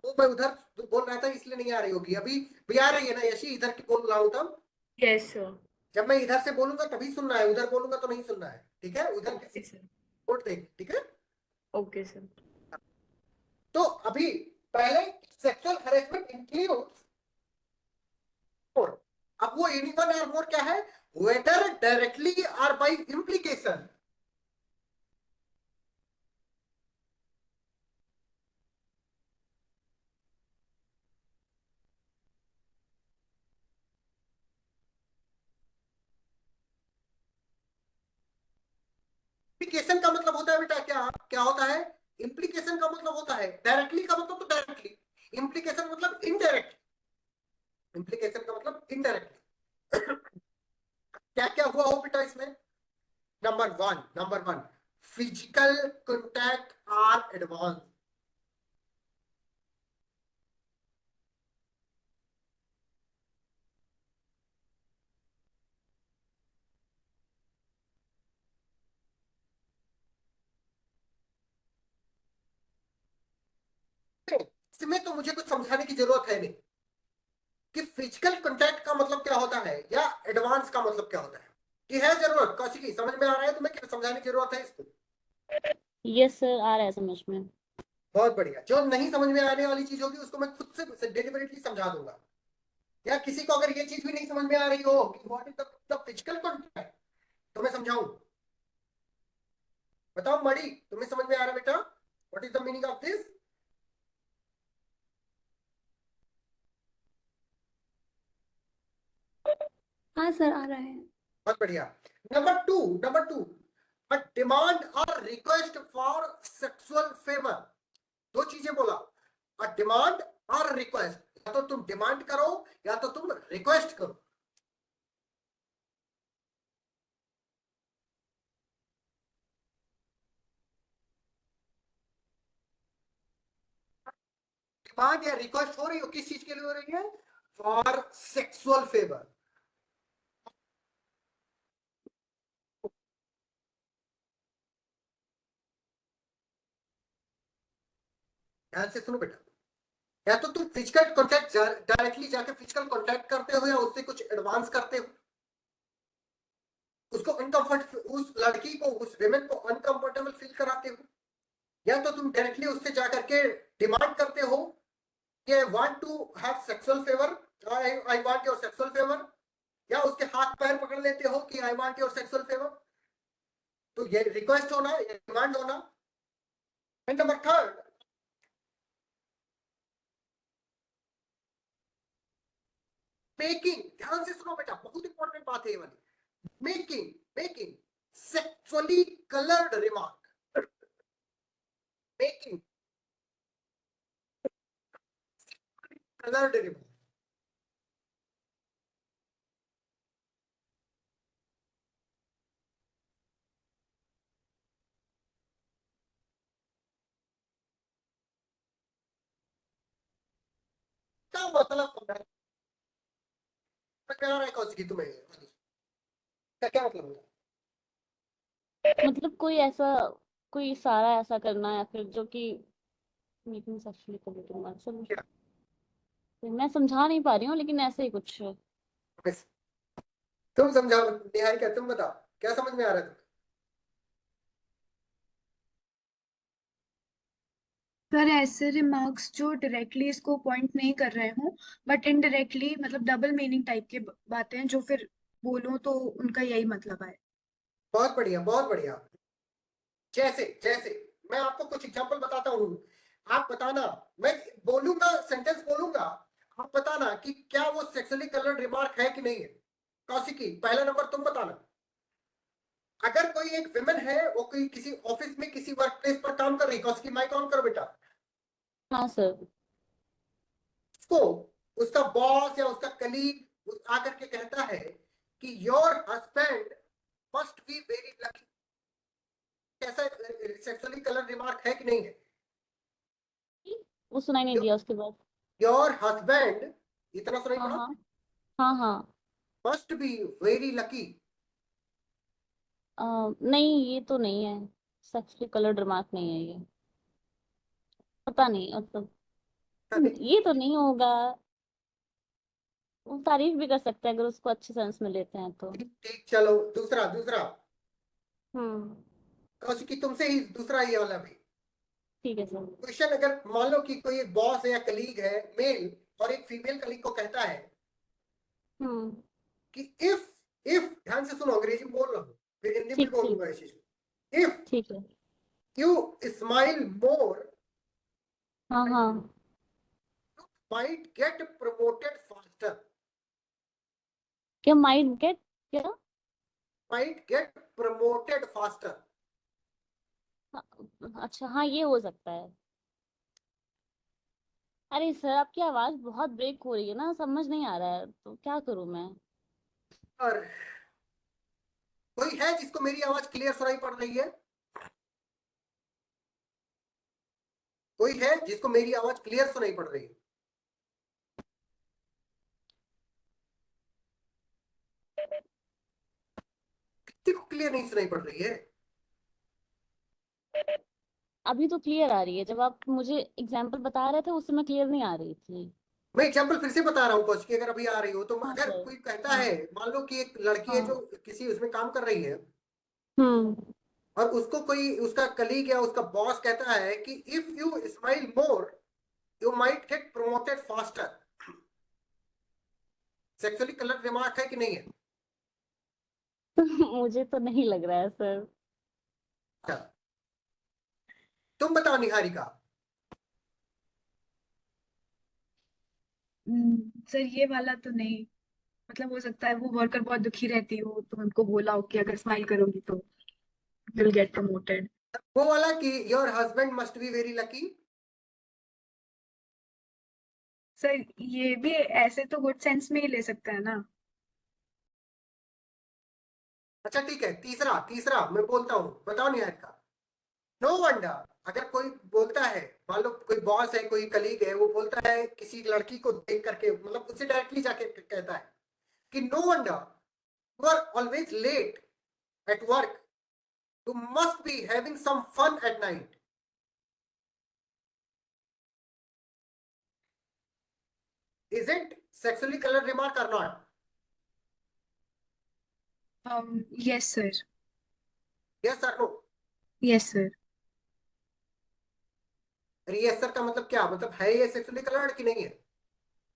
वो मैं उधर बोल रहा था इसलिए नहीं आ रही होगी, अभी भी आ रही है ना यशी? इधर की बोल रहा हूं तब, यस सर। जब मैं इधर से बोलूंगा तभी सुनना है, उधर बोलूंगा तो नहीं सुनना है, ठीक है। उधर ओके सर। नोट देख, ठीक है। Okay sir. तो अभी पहले सेक्सुअल हरेसमेंट इंक्लूड्स मोर, अब वो एनीवन और मोर क्या है, वेदर डायरेक्टली और बाय इंप्लीकेशन। इंप्लीकेशन का मतलब होता है बेटा क्या क्या होता है, इंप्लीकेशन का मतलब होता है डायरेक्टली का मतलब तो डायरेक्टली, इंप्लीकेशन मतलब इनडायरेक्ट, इंप्लीकेशन का मतलब इनडायरेक्टली। क्या क्या हुआ हो बेटा इसमें? Number one physical contact or advance, इसमें तो मुझे कुछ समझाने की जरूरत है नहीं कि फिजिकल कांटेक्ट का मतलब क्या होता है या एडवांस का मतलब क्या होता है। कि है जरूरत कौशिकी, समझ में आ रहा है तुम्हें क्या समझाने की जरूरत है इसको? यस सर, आ रहा है समझ में। बहुत बढ़िया। जो नहीं समझ में आने वाली चीज होगी उसको मैं खुद से डेलिबरेटली समझा दूंगा। या किसी को अगर ये चीज भी नहीं समझ में आ रही हो कि what is the physical contact, तो मैं समझाऊं। बताओ मणि, तुम्हें समझ में आ रहा है बेटा what is the meaning of this? हाँ सर, आ रहा है। बहुत बढ़िया। नंबर टू, अ डिमांड और रिक्वेस्ट फॉर सेक्सुअल फेवर। दो चीजें बोला, अ डिमांड और रिक्वेस्ट। या तो तुम डिमांड करो या तो तुम रिक्वेस्ट करो। डिमांड या रिक्वेस्ट हो रही हो, किस चीज के लिए हो रही है? For sexual favour. ध्यान से सुनो बेटा, या तो तुम फिजिकल कॉन्टैक्ट डायरेक्टली जाके फिजिकल कॉन्टैक्ट करते हो या उससे कुछ एडवांस करते हो, उसको अनकंफर्ट, उस लड़की को, उस विमेन को अनकंफर्टेबल फील कराते हो। या तो तुम डायरेक्टली उससे जाकर के डिमांड करते हो कि I want to have sexual favour, I want your sexual favour. या उसके हाथ पैर पकड़ लेते हो कि I want your sexual favour. तो ये रिक्वेस्ट होना, ये डिमांड होना। And number third, making. ध्यान से सुनो बेटा, बहुत इंपॉर्टेंट बात है ये वाली। Making sexually coloured remark. Making coloured remark. क्या मतलब है? क्या रहा है कौशिकी तुम्हें? क्या मतलब है? मतलब कोई ऐसा, कोई इशारा ऐसा करना या फिर जो कि मेकिंग सेक्सुअली कमिट, मैं समझा नहीं पा रही हूँ लेकिन ऐसे ही कुछ। तुम समझाओ निहारिका, तुम बताओ क्या समझ में आ रहा है तुम्हें? सर ऐसे रिमार्क्स जो डायरेक्टली इसको पॉइंट नहीं कर रहे हो बट इनडायरेक्टली मतलब डबल मीनिंग टाइप के बातें हैं जो फिर बोलो तो उनका यही मतलब है। बहुत बढ़िया, बहुत बढ़िया। जैसे जैसे मैं आपको कुछ एग्जांपल बताता हूँ, आप बताना। मैं बोलूंगा, सेंटेंस बोलूंगा, आप बताना कि क्या वो सेक्सुअली कलर्ड रिमार्क है कि नहीं है। कौशिकी, पहला नंबर तुम बताना। अगर कोई एक विमेन है, वो कोई किसी ऑफिस में किसी वर्क प्लेस पर काम कर रही है, कौशिकी माइक ऑन करो बेटा। हाँ सर। उसको उसका बॉस या उसका कलीग आकर के कहता है कि your husband must be very lucky. कैसा सेक्सुअली कलर्ड रिमार्क है कि नहीं है? वो सुनाई नहीं दिया उसके बाद। योर हस्बैंड, इतना सुनाई हाँ पड़ा। हाँ। हाँ हाँ। Must be very lucky. नहीं ये तो नहीं है, सेक्सुअली कलर्ड रिमार्क नहीं है ये। पता नहीं मतलब, ये तो नहीं होगा। वो तारीफ भी कर सकते हैं अगर उसको अच्छे सेंस में लेते हैं तो। ठीक, चलो दूसरा दूसरा। हम्म। कौशिकी तुमसे ही दूसरा ये वाला भी ठीक है सर। क्वेश्चन। अगर मान लो कि कोई एक बॉस है या कलीग है मेल, और एक फीमेल कलीग को कहता है हम्म। कि इफ ध्यान से सुनो, अंग्रेजी में बोल रहा हूँ, फिर हिंदी में ठीक ठीक। बोलूंगा इस चीज को। इफ ठीक है। यू स्माइल मोर, हाँ हाँ। Might get promoted faster. क्या माइट गेट, क्या? Might get promoted faster. अच्छा हाँ, ये हो सकता है। अरे सर आपकी आवाज बहुत ब्रेक हो रही है ना, समझ नहीं आ रहा है तो क्या करूं मैं। और कोई है जिसको मेरी आवाज क्लियर सुनाई पड़ रही है? कोई है जिसको मेरी आवाज क्लियर सुनाई पड़ रही है? किसी को क्लियर नहीं सुनाई पड़ रही है? अभी तो क्लियर आ रही है, जब आप मुझे एग्जाम्पल बता रहे थे उस समय क्लियर नहीं आ रही थी। मैं एग्जांपल फिर से बता रहा हूँ कौशिकी, अगर अभी आ रही हो तो हाँ अगर सर। कोई कहता हाँ। है, मान लो कि एक लड़की है हाँ। जो किसी उसमें काम कर रही है, हम्म। और उसको कोई उसका कलीग या उसका बॉस कहता है कि if you smile more you might get promoted faster, sexually colour remark है कि नहीं है? मुझे तो नहीं लग रहा है सर। अच्छा, तुम बताओ निहारिका। सर ये वाला तो नहीं, मतलब हो सकता है वो वर्कर बहुत दुखी रहती हो तो उनको बोला हो कि अगर स्माइल करोगी तो विल गेट प्रमोटेड। वो वाला कि your husband must be very lucky. Sir ये भी ऐसे तो गुड सेंस में ही ले सकता है ना। अच्छा ठीक है, तीसरा तीसरा मैं बोलता हूँ, बताओ निहारिका। नो वंडर, अगर कोई बोलता है, मान लो कोई बॉस है, कोई कलीग है, वो बोलता है किसी लड़की को देख करके, मतलब उससे डायरेक्टली जाके कहता है कि no wonder you are always late at work, you must be having some fun at night. Is it sexually coloured remark और नॉट? Yes sir. यस और no? Yes sir. Yes sir का मतलब क्या, मतलब है ये सेक्सुअली कलर्ड कि नहीं है?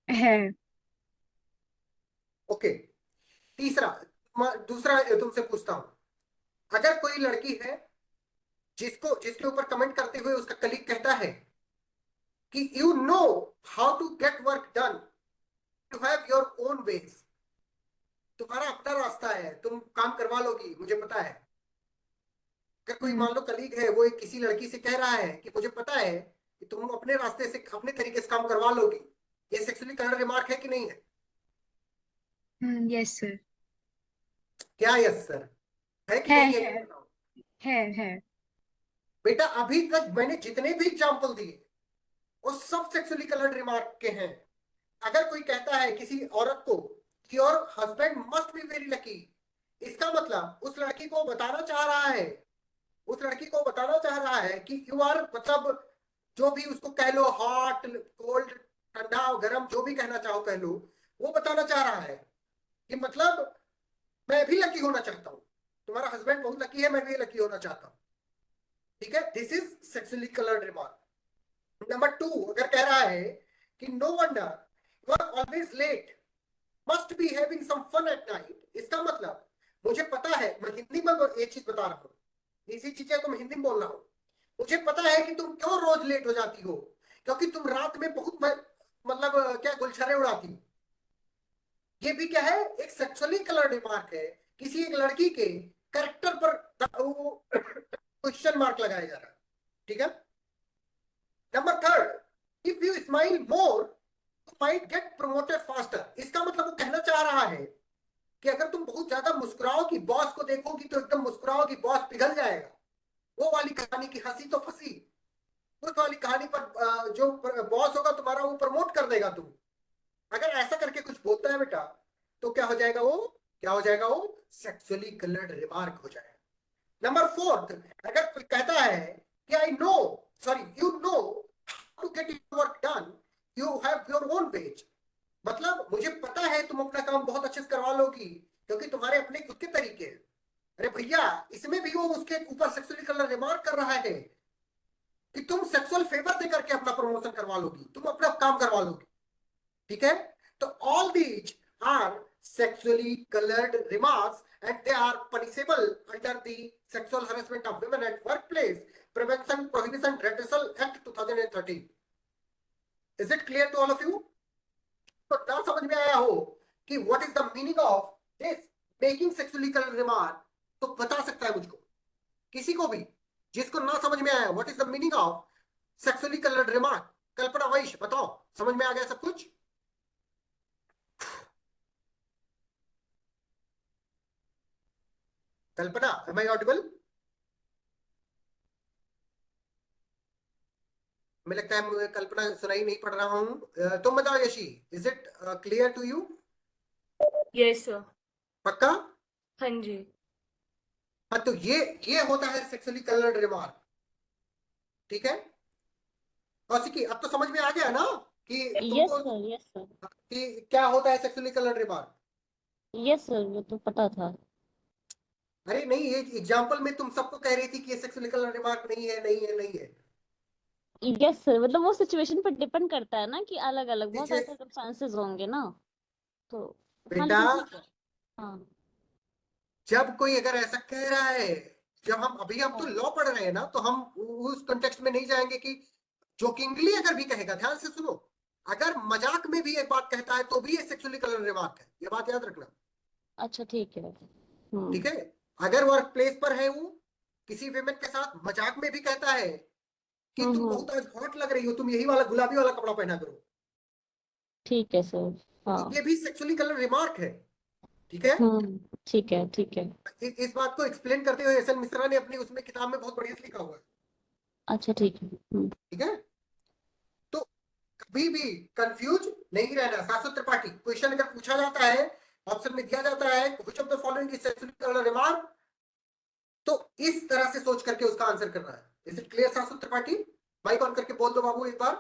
है। ओके। तीसरा, दूसरा तुमसे पूछता हूं, अगर कोई लड़की है जिसको जिसके ऊपर कमेंट करते हुए उसका कलीग कहता है कि you know how to get work done, you have your own ways, तुम्हारा अपना रास्ता है, तुम काम करवा लोगी, मुझे पता है। अगर कोई मान लो कलीग है, वो एक किसी लड़की से कह रहा है कि मुझे पता है कि तुम अपने रास्ते से अपने तरीके से काम करवा लोगी, ये सेक्सुअली कलर्ड रिमार्क है कि नहीं है? Yes sir. क्या यस सर है कि है नहीं है, है ये बताओ। है। बेटा अभी तक मैंने जितने भी एग्जाम्पल दिए वो सब सेक्सुअली कलर्ड रिमार्क के हैं। अगर कोई कहता है किसी औरत को कि your husband must be very lucky, इसका मतलब उस लड़की को बताना चाह रहा है, उस लड़की को बताना चाह रहा है कि यू आर, मतलब जो भी उसको कह लो, हॉट कोल्ड, ठंडा गर्म, जो भी कहना चाहो कह लो, वो बताना चाह रहा है कि मतलब मैं भी लकी होना चाहता हूं, तुम्हारा हस्बैंड बहुत लकी है, मैं भी लकी होना चाहता हूं। ठीक है, this is sexually coloured remark. Number two, अगर कह रहा है कि no wonder you are always late, must be having some fun at night, इसका मतलब मुझे पता है, मैं हिंदी में ये चीज बता रहा हूँ, इसी चीजें तो मैं हिंदी में बोल रहा हूँ, मुझे पता है कि तुम क्यों रोज लेट हो जाती हो, क्योंकि तुम रात में बहुत मतलब क्या गुलछरे उड़ाती हो। ये भी क्या है, एक सेक्सुअली कलर्ड रिमार्क है, किसी एक लड़की के कैरेक्टर पर क्वेश्चन मार्क लगाया जा रहा है। ठीक है। Number third, if you smile more you might get promoted faster, इसका मतलब वो कहना चाह रहा है कि अगर तुम बहुत ज्यादा मुस्कुराओगी, बॉस को देखोगी तो एकदम मुस्कुराओगी, बॉस पिघल जाएगा, वो वाली कहानी की हंसी तो फंसी, उस वाली कहानी पर जो बॉस होगा तुम्हारा वो प्रमोट कर देगा तुम। अगर ऐसा करके कुछ बोलता है बेटा, तो क्या हो जाएगा वो, क्या हो जाएगा वो, सेक्सुअली कलर्ड रिमार्क हो जाएगा। नंबर फोर्थ, अगर कोई कहता है कि I know, sorry you know how to get your work done, you have your own page, मतलब मुझे पता है तुम अपना काम बहुत अच्छे से करवा लोगी क्योंकि तुम्हारे अपने खुद के तरीके हैं। अरे भैया, इसमें भी वो उसके ऊपर सेक्सुअली कलर रिमार्क कर रहा है कि तुम सेक्सुअल फेवर देकर के अपना प्रमोशन करवा लोगी, तुम अपना काम करवा लोगी। ठीक है, तो all these are sexually colored remarks and they are punishable under the Sexual Harassment of Women at Workplace Prevention Prohibition Redressal Act 2013. Is it clear to all of you? तो ना समझ में आया हो कि what is the meaning of this making sexually colored remark, तो बता सकता है मुझको, किसी को भी जिसको ना समझ में आया what is the meaning of sexually colored remark, कल्पना वैश बताओ, समझ में आ गया सब कुछ? कल्पना, am I audible? हमें लगता है मुझे कल्पना सुनाई नहीं पड़ रहा हूँ, तुम बताओ Yashi, is it clear to you? Yes sir. पक्का? हाँ जी। हाँ, तो ये होता है सेक्सुअली कलर्ड रिमार्क। ठीक है कौशिकी, अब तो समझ में आ गया ना कि यस तुमको सर, यस सर, कि क्या होता है sexually coloured remark. Yes sir, वो तो पता था। अरे नहीं, ये एग्जाम्पल में तुम सबको कह रही थी कि ये सेक्सुअली कलर्ड रिमार्क नहीं है, नहीं है, नहीं है। यस सर, मतलब वो सिचुएशन पर डिपेंड करता है ना कि अलग अलग बहुत सारे सिचुएशन सर्कमस्टांसेस होंगे ना, तो हाँ बेटा, लेकिन ठीक है। हाँ जब कोई अगर ऐसा कह रहा है, जब हम तो हाँ लॉ पढ़ रहे हैं ना, तो हम उस कंटेक्स्ट में नहीं जाएंगे कि जोकिंगली अगर भी कहेगा, ध्यान से सुनो, अगर मजाक में भी एक बात कहता है तो भी ये सेक्सुअली कलर्ड रिमार्क है, ये बात याद रखना। अच्छा ठीक है। ठीक है, अगर वर्क प्लेस पर है वो किसी विमेन के साथ मजाक में भी कहता है कि तुम हम्म, बहुत आज हॉट लग रही हो, तुम यही वाला गुलाबी वाला कपड़ा पहना करो, ठीक है सर। हाँ तो ये भी सेक्सुअली कलर्ड रिमार्क है। ठीक है, ठीक है, ठीक है। इस बात को एक्सप्लेन करते हुए एस एन मिश्रा ने अपनी उसमें किताब में बहुत बढ़िया से लिखा हुआ है। अच्छा ठीक है। ठीक है, तो कभी भी कंफ्यूज नहीं रहना। शाश्वत त्रिपाठी, क्वेश्चन अगर पूछा जाता है, ऑप्शन में दिया जाता है which of the following is sexually coloured remark, तो इस तरह से सोच करके उसका आंसर करना है। इज इट क्लियर शाश्वत त्रिपाठी? माइक ऑन करके बोल दो बाबू एक बार।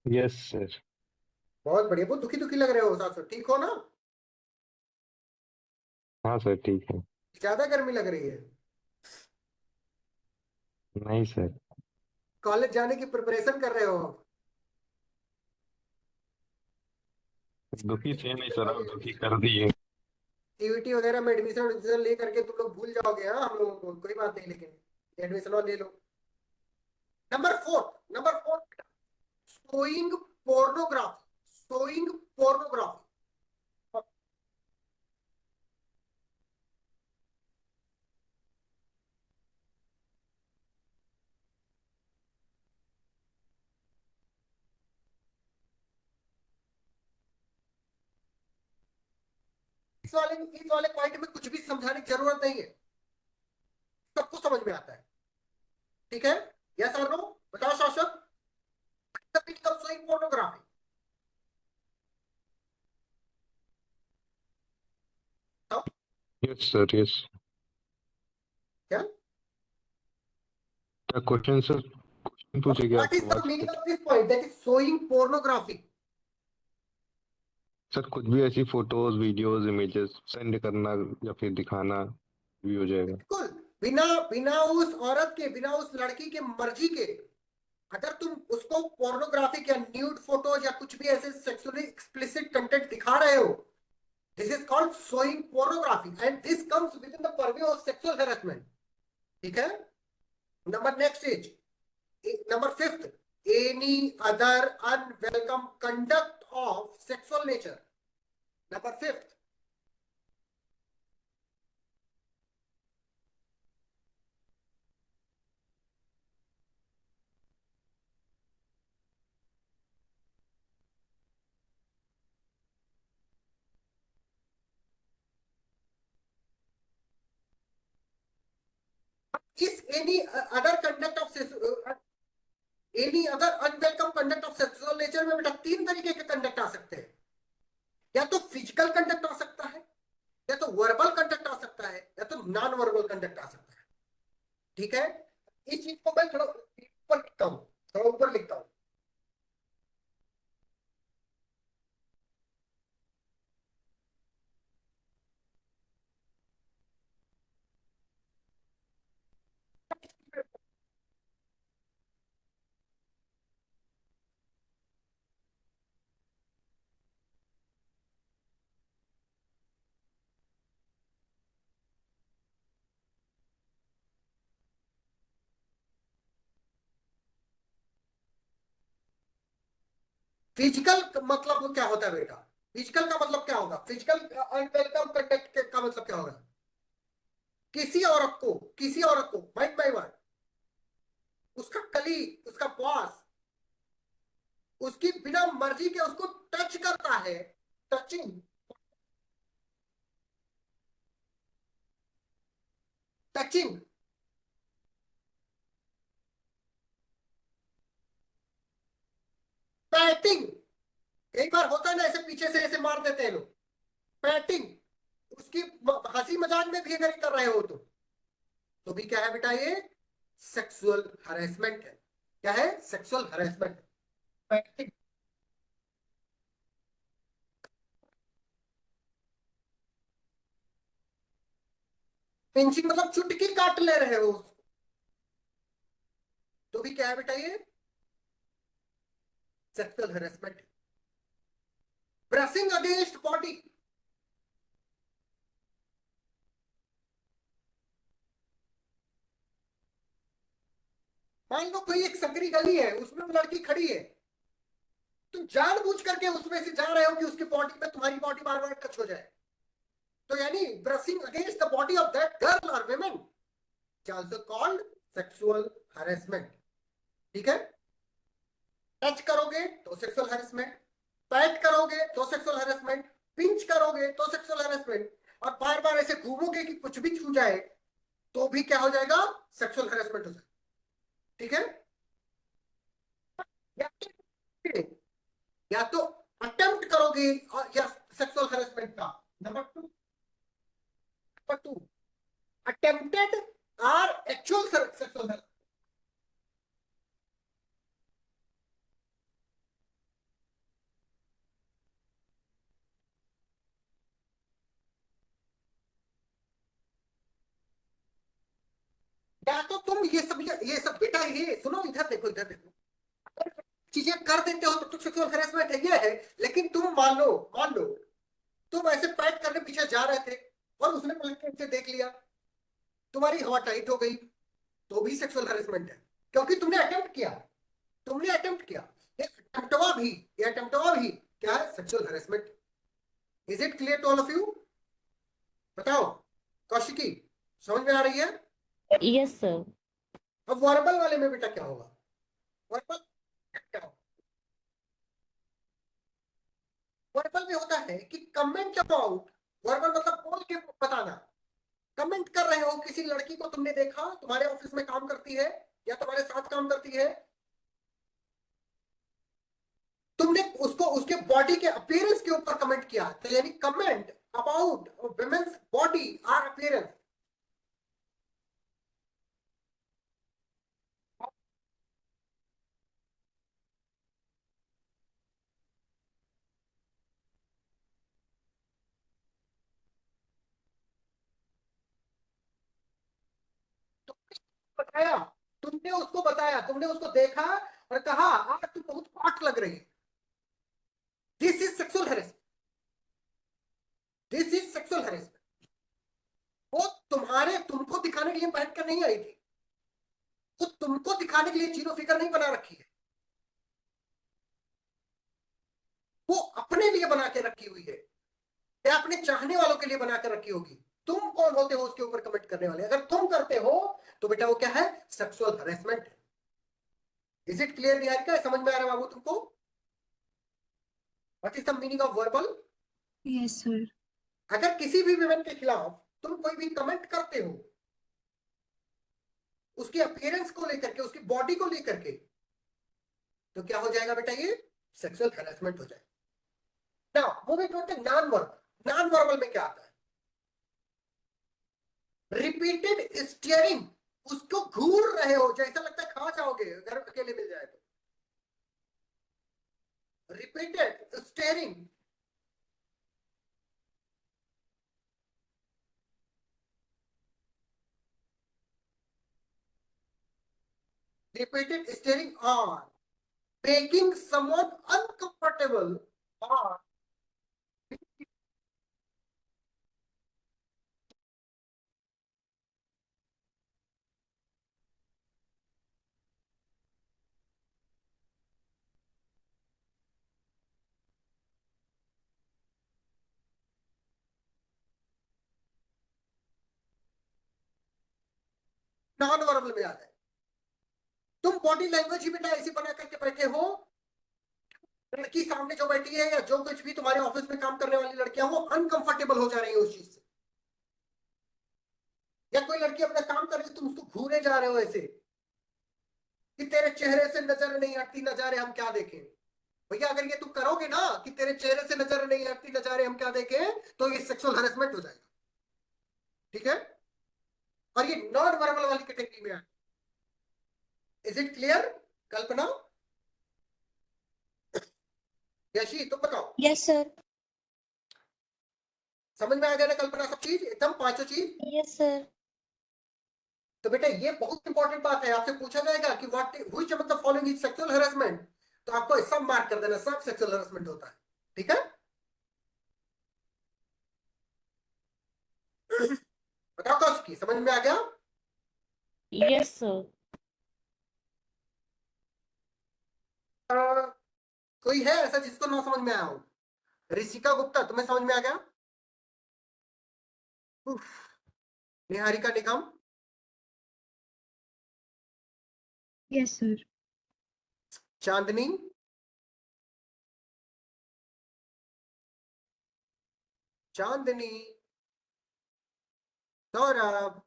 Yes sir. बहुत बढ़िया, बहुत दुखी दुखी लग रहे हो शाश्वत, ठीक हो ना? हाँ सर ठीक है। ज्यादा गर्मी लग रही है? नहीं सर। कॉलेज जाने की प्रिपरेशन कर रहे हो आप? दुखी थे नहीं सर, आप दुखी कर दिए। सीयूईटी वगैरह में एडमिशन ले करके तुम लोग भूल जाओगे, हाँ हम लोगों को कोई बात नहीं, लेकिन एडमिशन ले लो। Number four, showing pornography. इस वाले पॉइंट में कुछ भी समझाने की जरूरत नहीं है, सबको समझ में आता है। ठीक है, यस और नो बताओ शाश्वत, showing pornography. Yes sir, yes. क्या क्या क्वेश्चन सर? क्वेश्चन पूछे क्या व्हाट इज आपको द बात मीनिंग कर? Of this point, that is showing pornography? Sir कुछ भी ऐसी फोटोज वीडियोज इमेजेस सेंड करना या फिर दिखाना भी हो जाएगा। बिल्कुल, बिना बिना उस औरत के, बिना उस लड़की के मर्जी के, अगर तुम उसको पोर्नोग्राफिक या न्यूड फोटोज या कुछ भी ऐसे सेक्सुअली एक्सप्लिसिट कंटेंट दिखा रहे हो, this is called showing pornography and this comes within the purview of sexual harassment. ठीक है, number next is number fifth, any other unwelcome conduct of sexual nature. Number fifth, इस any other unwelcome conduct of sexual nature में बेटा तीन तरीके के कंडक्ट आ सकते हैं। या तो फिजिकल कंडक्ट आ सकता है, या तो वर्बल कंडक्ट आ सकता है, या तो नॉन वर्बल कंडक्ट आ सकता है। ठीक है, इस चीज को मैं थोड़ा ऊपर लिखता हूं, थोड़ा ऊपर लिखता हूं। फिजिकल मतलब क्या होता है बेटा? फिजिकल का मतलब क्या होगा? फिजिकल अनवेलकम कंडक्ट का मतलब क्या होगा? किसी औरत को माइंड बाय वर्ड, उसका कली, उसका बॉस उसकी बिना मर्जी के उसको टच करता है, टचिंग, टचिंग, पैटिंग, कई बार होता है ना, ऐसे पीछे से ऐसे मार देते हैं लोग, पैटिंग, उसकी हंसी मजाक में भी अगर कर रहे हो तो भी क्या है बेटा, ये सेक्सुअल हरेसमेंट है। क्या है? Sexual harassment. पिंचिंग मतलब चुटकी काट ले रहे हो, तो भी क्या है बेटा ये? Sexual harassment. Brushing against body, मान लो कोई एक सकरी गली है, उसमें वो लड़की खड़ी है, तुम जानबूझ करके उसमें से जा रहे हो कि उसकी बॉडी में तुम्हारी बॉडी बार बार टच हो जाए, तो यानी brushing against the body of that girl और women also called sexual harassment. ठीक है? टच करोगे तो सेक्सुअल हरेसमेंट, पैट करोगे तो सेक्सुअल हरेसमेंट, पिंच करोगे तो सेक्सुअल हरेसमेंट, और बार बार ऐसे घूमोगे कि कुछ भी छू जाए तो भी क्या हो जाएगा? सेक्सुअल हरेसमेंट हो जाएगा। ठीक है? या तो अटेम्प्ट करोगे और या सेक्सुअल हरेसमेंट का। नंबर 2 अटेम्प्टेड और एक्चुअल सेक्सुअल हरेसमेंट। या तो तुम ये सब बेटा, ये सुनो, इधर देखो, इधर देखो, चीजें कर देते हो तो सेक्सुअल हरेसमेंट है, ये है। लेकिन तुम मान लो तुम ऐसे पैट करने पीछे जा रहे थे और उसने पलट से देख लिया, तुम्हारी हवा टाइट हो गई, तो भी सेक्सुअल हरेसमेंट है, क्योंकि तुमने अटेम्प्ट किया। ये अटेम्प्टवा भी क्या है? Sexual harassment. Is it clear to all of you? बताओ कौशिकी, समझ में आ रही है? Yes sir. अब वर्बल वाले में बेटा क्या होगा? वर्बल क्या होगा? वर्बल में होता है कि कमेंट अबाउट, वर्बल मतलब बोल के बताना। कमेंट कर रहे हो, किसी लड़की को तुमने देखा, तुम्हारे ऑफिस में काम करती है या तुम्हारे साथ काम करती है, तुमने उसको उसके बॉडी के अपीयरेंस के ऊपर कमेंट किया, तो यानी comment about women's body or appearance. बताया, तुमने उसको देखा और कहा आज तुम बहुत हॉट लग रही है। This is sexual harassment. This is sexual harassment. वो तुमको दिखाने के लिए पहन कर नहीं आई थी, वो तुमको दिखाने के लिए जीरो फिगर नहीं बना रखी है, वो अपने लिए बना के रखी हुई है या अपने चाहने वालों के लिए बना कर रखी होगी। तुम कौन होते हो उसके ऊपर कमेंट करने वाले? अगर तुम करते हो तो बेटा वो क्या है? Sexual harassment. Is it clear Niharika? समझ में आ रहा है बाबू तुमको? What is the meaning of verbal? Yes sir. अगर किसी भी विमेन के खिलाफ तुम कोई भी कमेंट करते हो, उसकी अपीयरेंस को लेकर के, उसकी बॉडी को लेकर के, तो क्या हो जाएगा बेटा? ये सेक्सुअल हैरेसमेंट हो जाएगा। Now moving to the non verbal. Non verbal में क्या आता है? रिपीटेड स्टीयरिंग, उसको घूर रहे हो, जैसा लगता है खा जाओगे अगर अकेले मिल जाए तो। Repeated steering, repeated staring on, making someone uncomfortable or non verbal में आता है। तुम बॉडी लैंग्वेज ही बेटा ऐसी बना करके बैठे हो, लड़की सामने जो बैठी है या जो कुछ भी तुम्हारे ऑफिस में काम करने वाली लड़कियां, वो अनकंफर्टेबल हो जा रही है उस चीज से। या कोई लड़की अपना काम कर रही है, तुम उसको घूरे जा रहे हो ऐसे कि तेरे चेहरे से नजर नहीं हटती, नजारे हम क्या देखें। भैया अगर ये तुम करोगे ना कि तेरे चेहरे से नजर नहीं हटती, नजारे हम क्या देखें, तो ये सेक्सुअल हैरेसमेंट हो जाएगा। ठीक है? और ये नॉन वर्बल वाली कैटेगरी में है। Is it clear? Kalpana, Yashi तुम बताओ, यस सर। समझ में आ गया ना कल्पना सब चीज एकदम पांचों चीज? Yes sir. तो बेटा ये बहुत इंपॉर्टेंट बात है, आपसे पूछा जाएगा कि what which of the following is sexual harassment, तो आपको सब मार्क कर देना, सब सेक्सुअल हैरेसमेंट होता है, ठीक है? बताओ कौशिकी, समझ में आ गया? Yes sir. कोई है ऐसा जिसको ना समझ में आया हो? ऋषिका गुप्ता, तुम्हें समझ में आ गया? उफ, निहारिका निगम, यस सर। चांदनी, चांदनी, सौरभ,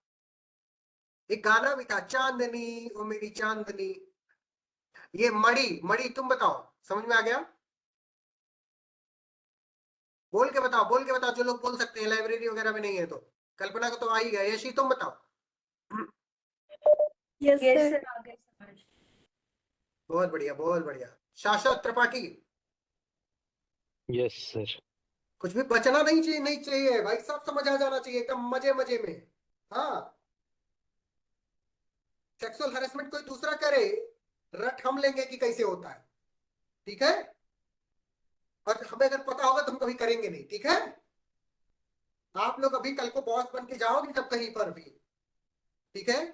एक गाना भी था, चांदनी ओ मेरी चांदनी। ये मणि, मणि तुम बताओ, समझ में आ गया? बोल के बताओ, बोल के बताओ, जो लोग बोल सकते हैं, लाइब्रेरी वगैरह में नहीं है तो। कल्पना को तो आ ही गया, यशी तुम बताओ। Yes yes sir. सर, आ गए समझ। बहुत बढ़िया, बहुत बढ़िया। शाश्वत त्रिपाठी, यस सर। कुछ भी बचना नहीं चाहिए, नहीं चाहिए भाई, सब समझ आ जाना चाहिए एकदम मजे मजे में। हाँ, सेक्सुअल हैरेसमेंट कोई दूसरा करे, रट हम लेंगे कि कैसे होता है, ठीक है? और हमें अगर पता होगा तो हम कभी करेंगे नहीं, ठीक है? आप लोग अभी कल को बॉस बन के जाओगे जब कहीं पर भी, ठीक है,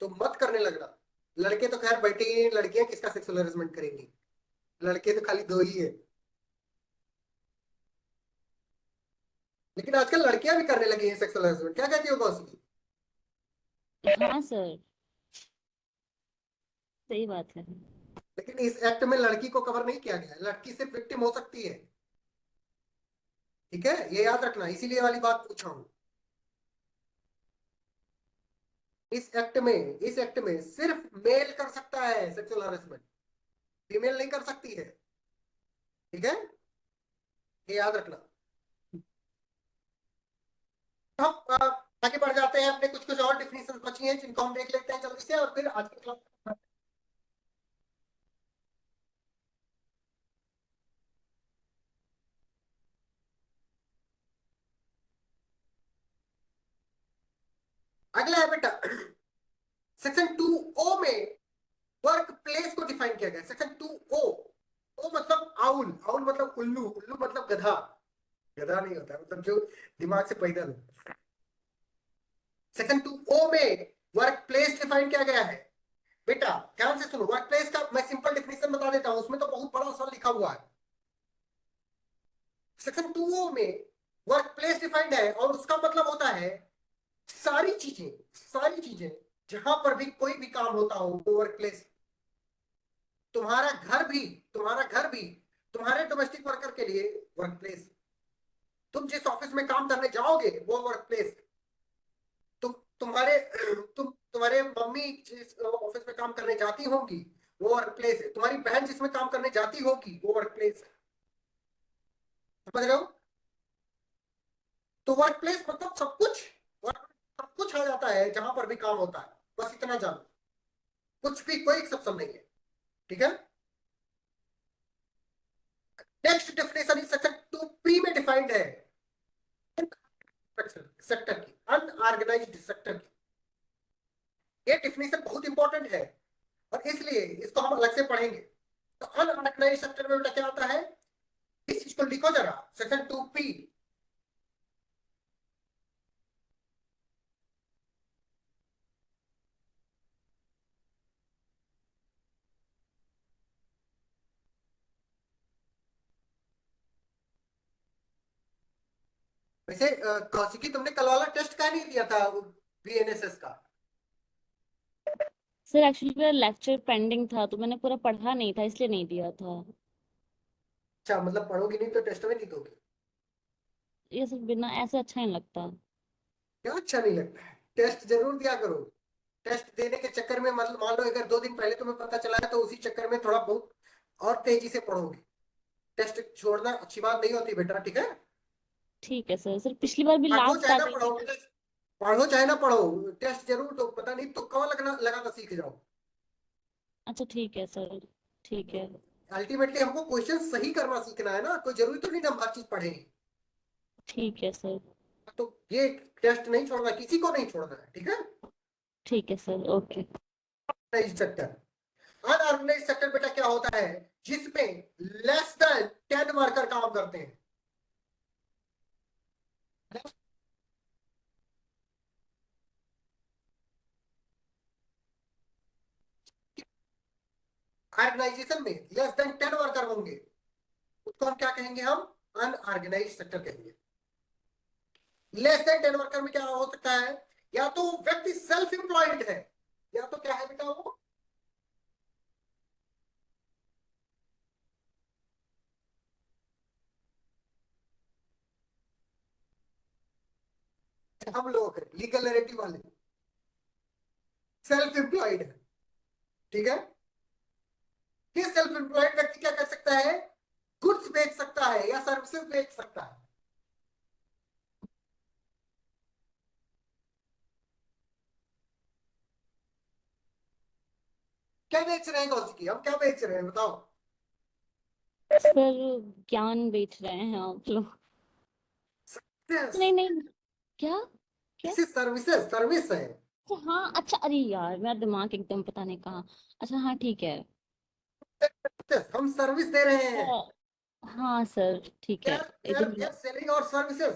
तो मत करने लगना। लड़के तो खैर बैठे ही हैं, लड़कियां किसका सेक्सुअल हैरेसमेंट करेंगी? लड़के तो खाली दो ही है, लेकिन आजकल लड़कियां भी करने लगी हैं सेक्सुअल हैरेसमेंट। क्या कहती हो कौशिकी? हाँ सर, सही बात है। लेकिन इस एक्ट में लड़की को कवर नहीं किया गया है, लड़की सिर्फ विक्टिम हो सकती है, ठीक है? ये याद रखना, इसीलिए ये वाली बात पूछा हूं। इस एक्ट में सिर्फ मेल कर सकता है सेक्सुअल हैरेसमेंट, फीमेल नहीं कर सकती है, ठीक है? ये याद रखना। हम आगे बढ़ जाते हैं, अपने कुछ कुछ और डिफिनेशन बची हैं जिनको हम देख लेते हैं जल्दी से, और फिर आज की क्लास। अगला है बेटा, सेक्शन 2O में वर्क प्लेस को डिफाइन किया गया। सेक्शन 2O, ओ मतलब आउल, आउल मतलब उल्लू, उल्लू मतलब गधा, गधा नहीं होता मतलब जो दिमाग से पैदल हो। सेक्शन 2O में वर्क प्लेस डिफाइन किया गया है। बेटा ध्यान से सुनो, वर्क प्लेस का मैं सिंपल डिफिनेशन बता देता हूं, उसमें तो बहुत बड़ा सा लिखा हुआ है। सेक्शन 2O में वर्क प्लेस डिफाइंड है, और उसका मतलब होता है सारी चीजें, सारी चीजें जहां पर भी कोई भी काम होता हो वो वर्क प्लेस। तुम्हारा घर भी, तुम्हारा घर भी तुम्हारे डोमेस्टिक वर्कर के लिए वर्क प्लेस। तुम जिस ऑफिस में काम करने जाओगे वो वर्क प्लेस। तुम्हारे तुम्हारे मम्मी जिस ऑफिस में काम करने जाती होंगी वो वर्क प्लेस है। तुम्हारी बहन जिसमें काम करने जाती होगी वो वर्क प्लेस है। समझ रहे हो? तो वर्क प्लेस मतलब सब कुछ, सब कुछ आ जाता है जहां पर भी काम होता है, बस इतना जानो, कुछ भी कोई एक्सेप्शन नहीं है, ठीक है? नेक्स्ट डेफिनेशन इस सेक्शन 2P में डिफाइंड है, सेक्टर की, अनऑर्गेनाइज्ड सेक्टर की। ये डिफिनेशन बहुत इंपॉर्टेंट है और इसलिए इसको हम अलग से पढ़ेंगे। तो अनऑर्गेनाइज्ड सेक्टर में बेटा क्या आता है, इस चीज को लिखो जरा, सेक्शन 2P। वैसे कौशिकी तुमने कल वाला टेस्ट का नहीं दिया था, VNSS का? सर एक्चुअली मेरा लेक्चर पेंडिंग था तो मैंने पूरा पढ़ा नहीं था, इसलिए नहीं दिया था। अच्छा, मतलब पढ़ोगी नहीं तो टेस्ट में नहीं दोगे? ये सब बिना ऐसे अच्छा नहीं लगता। क्या अच्छा नहीं लगता है? टेस्ट जरूर दिया करो। टेस्ट देने के चक्कर में मतलब मान लो अगर 2 दिन पहले तुम्हें पता चला है तो उसी चक्कर में थोड़ा बहुत और तेजी से पढ़ोगे। टेस्ट छोड़ना अच्छी बात नहीं होती बेटा, ठीक है? ठीक है सर। सर पिछली बार भी पढ़ो लास्ट चाहे आ ना गई पढ़ो, थी। पढ़ो चाहे ना पढ़ो, टेस्ट जरूर दो, पता नहीं तुक्का लगा कर सीख जाओ। अच्छा ठीक है सर, ठीक है। अल्टीमेटली हमको क्वेश्चन सही करना सीखना है ना, कोई जरूरी तो नहीं ना हम हर चीज पढ़ेंगे। ठीक है सर। तो ये टेस्ट नहीं छोड़ना, किसी को नहीं छोड़ना है, ठीक है। ठीक है sir, okay. Sector, unorganised sector बेटा क्या होता है, जिसमें लेस देन 10 वर्कर काम करते हैं। ऑर्गेनाइजेशन में लेस देन 10 वर्कर होंगे, उसको हम क्या कहेंगे, हम अनऑर्गेनाइज सेक्टर कहेंगे। लेस देन 10 वर्कर में क्या हो सकता है, या तो व्यक्ति सेल्फ एम्प्लॉयड है, या तो क्या है बेटा वो हम लोग हैं लीगल नैरेटिव वाले, सेल्फ एम्प्लॉयड है, ठीक है। ये सेल्फ एम्प्लॉयड व्यक्ति क्या कर सकता है, गुड्स बेच सकता है या सर्विसेज बेच सकता है। क्या बेच रहे हैं कौशिकी, हम क्या बेच रहे हैं बताओ। सर ज्ञान बेच रहे हैं आप लोग। नहीं नहीं, क्या क्या? सर्विसेज, सर्विस है। अच्छा हाँ, अच्छा, अरे यार मेरा दिमाग एकदम पता नहीं कहाँ। अच्छा हाँ ठीक है। हम सर्विस दे रहे हैं, हाँ सर ठीक है। It is. सेलिंग और सर्विसेज।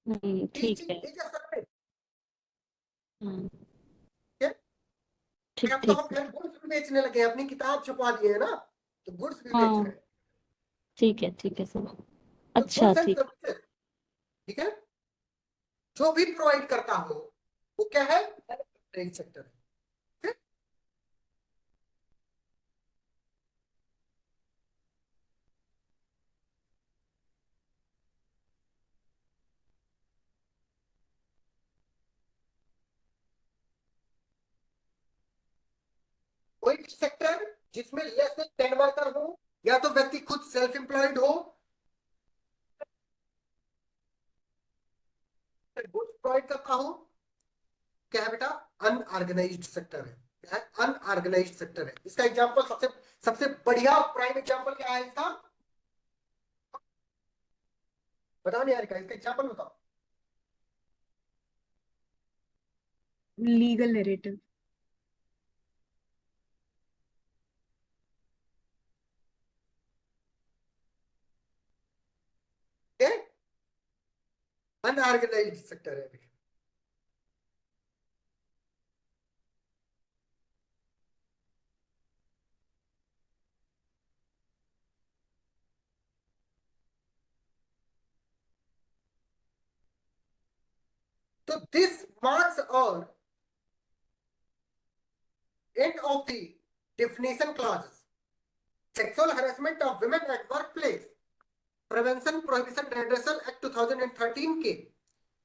ठीक है। टीचिंग इज अ सर्विस, हाँ, ठीक है। ठीक अब तो ठीक हम सर। फिर गुड्स भी बेचने लगे हैं, अपनी किताब छपवा दिए है ना, तो गुड्स भी बेच रहे हाँ हैं। ठीक है सर। तो अच्छा गुड्स एंड ठीक। सर्विसेज, ठीक है, जो भी प्रोवाइड करता हो वो क्या है, ट्रेड सेक्टर है। कोई भी सेक्टर जिसमें लेस देन 10 वर्कर हो, या तो व्यक्ति खुद सेल्फ एम्प्लॉयड हो, गुड्स प्रोवाइड करता हो, क्या है बेटा, अनऑर्गेनाइज्ड सेक्टर है। क्या है, अनऑर्गेनाइज्ड सेक्टर है। इसका एग्जांपल सबसे सबसे बढ़िया प्राइम एग्जांपल क्या है इसका, बताओ नहीं यार, इसका एग्जांपल बताओ। Legal narrative. अनऑर्गेनाइज्ड सेक्टर है। तो दिस मार्क्स और end of the definition clauses, sexual harassment of women at workplace, prevention prohibition redressal act 2013 के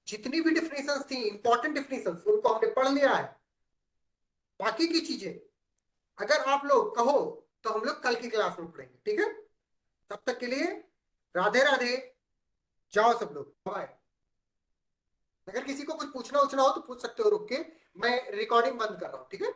जितनी भी डिफिनेशंस थी, इंपॉर्टेंट डिफिनेशंस, उनको हमने पढ़ लिया है। बाकी की चीजें अगर आप लोग कहो तो हम लोग कल की क्लास में पढ़ेंगे, ठीक है। तब तक के लिए राधे राधे, जाओ सब लोग, बाय। अगर किसी को कुछ पूछना उछना हो तो पूछ सकते हो रुक के, मैं रिकॉर्डिंग बंद कर रहा हूँ, ठीक है।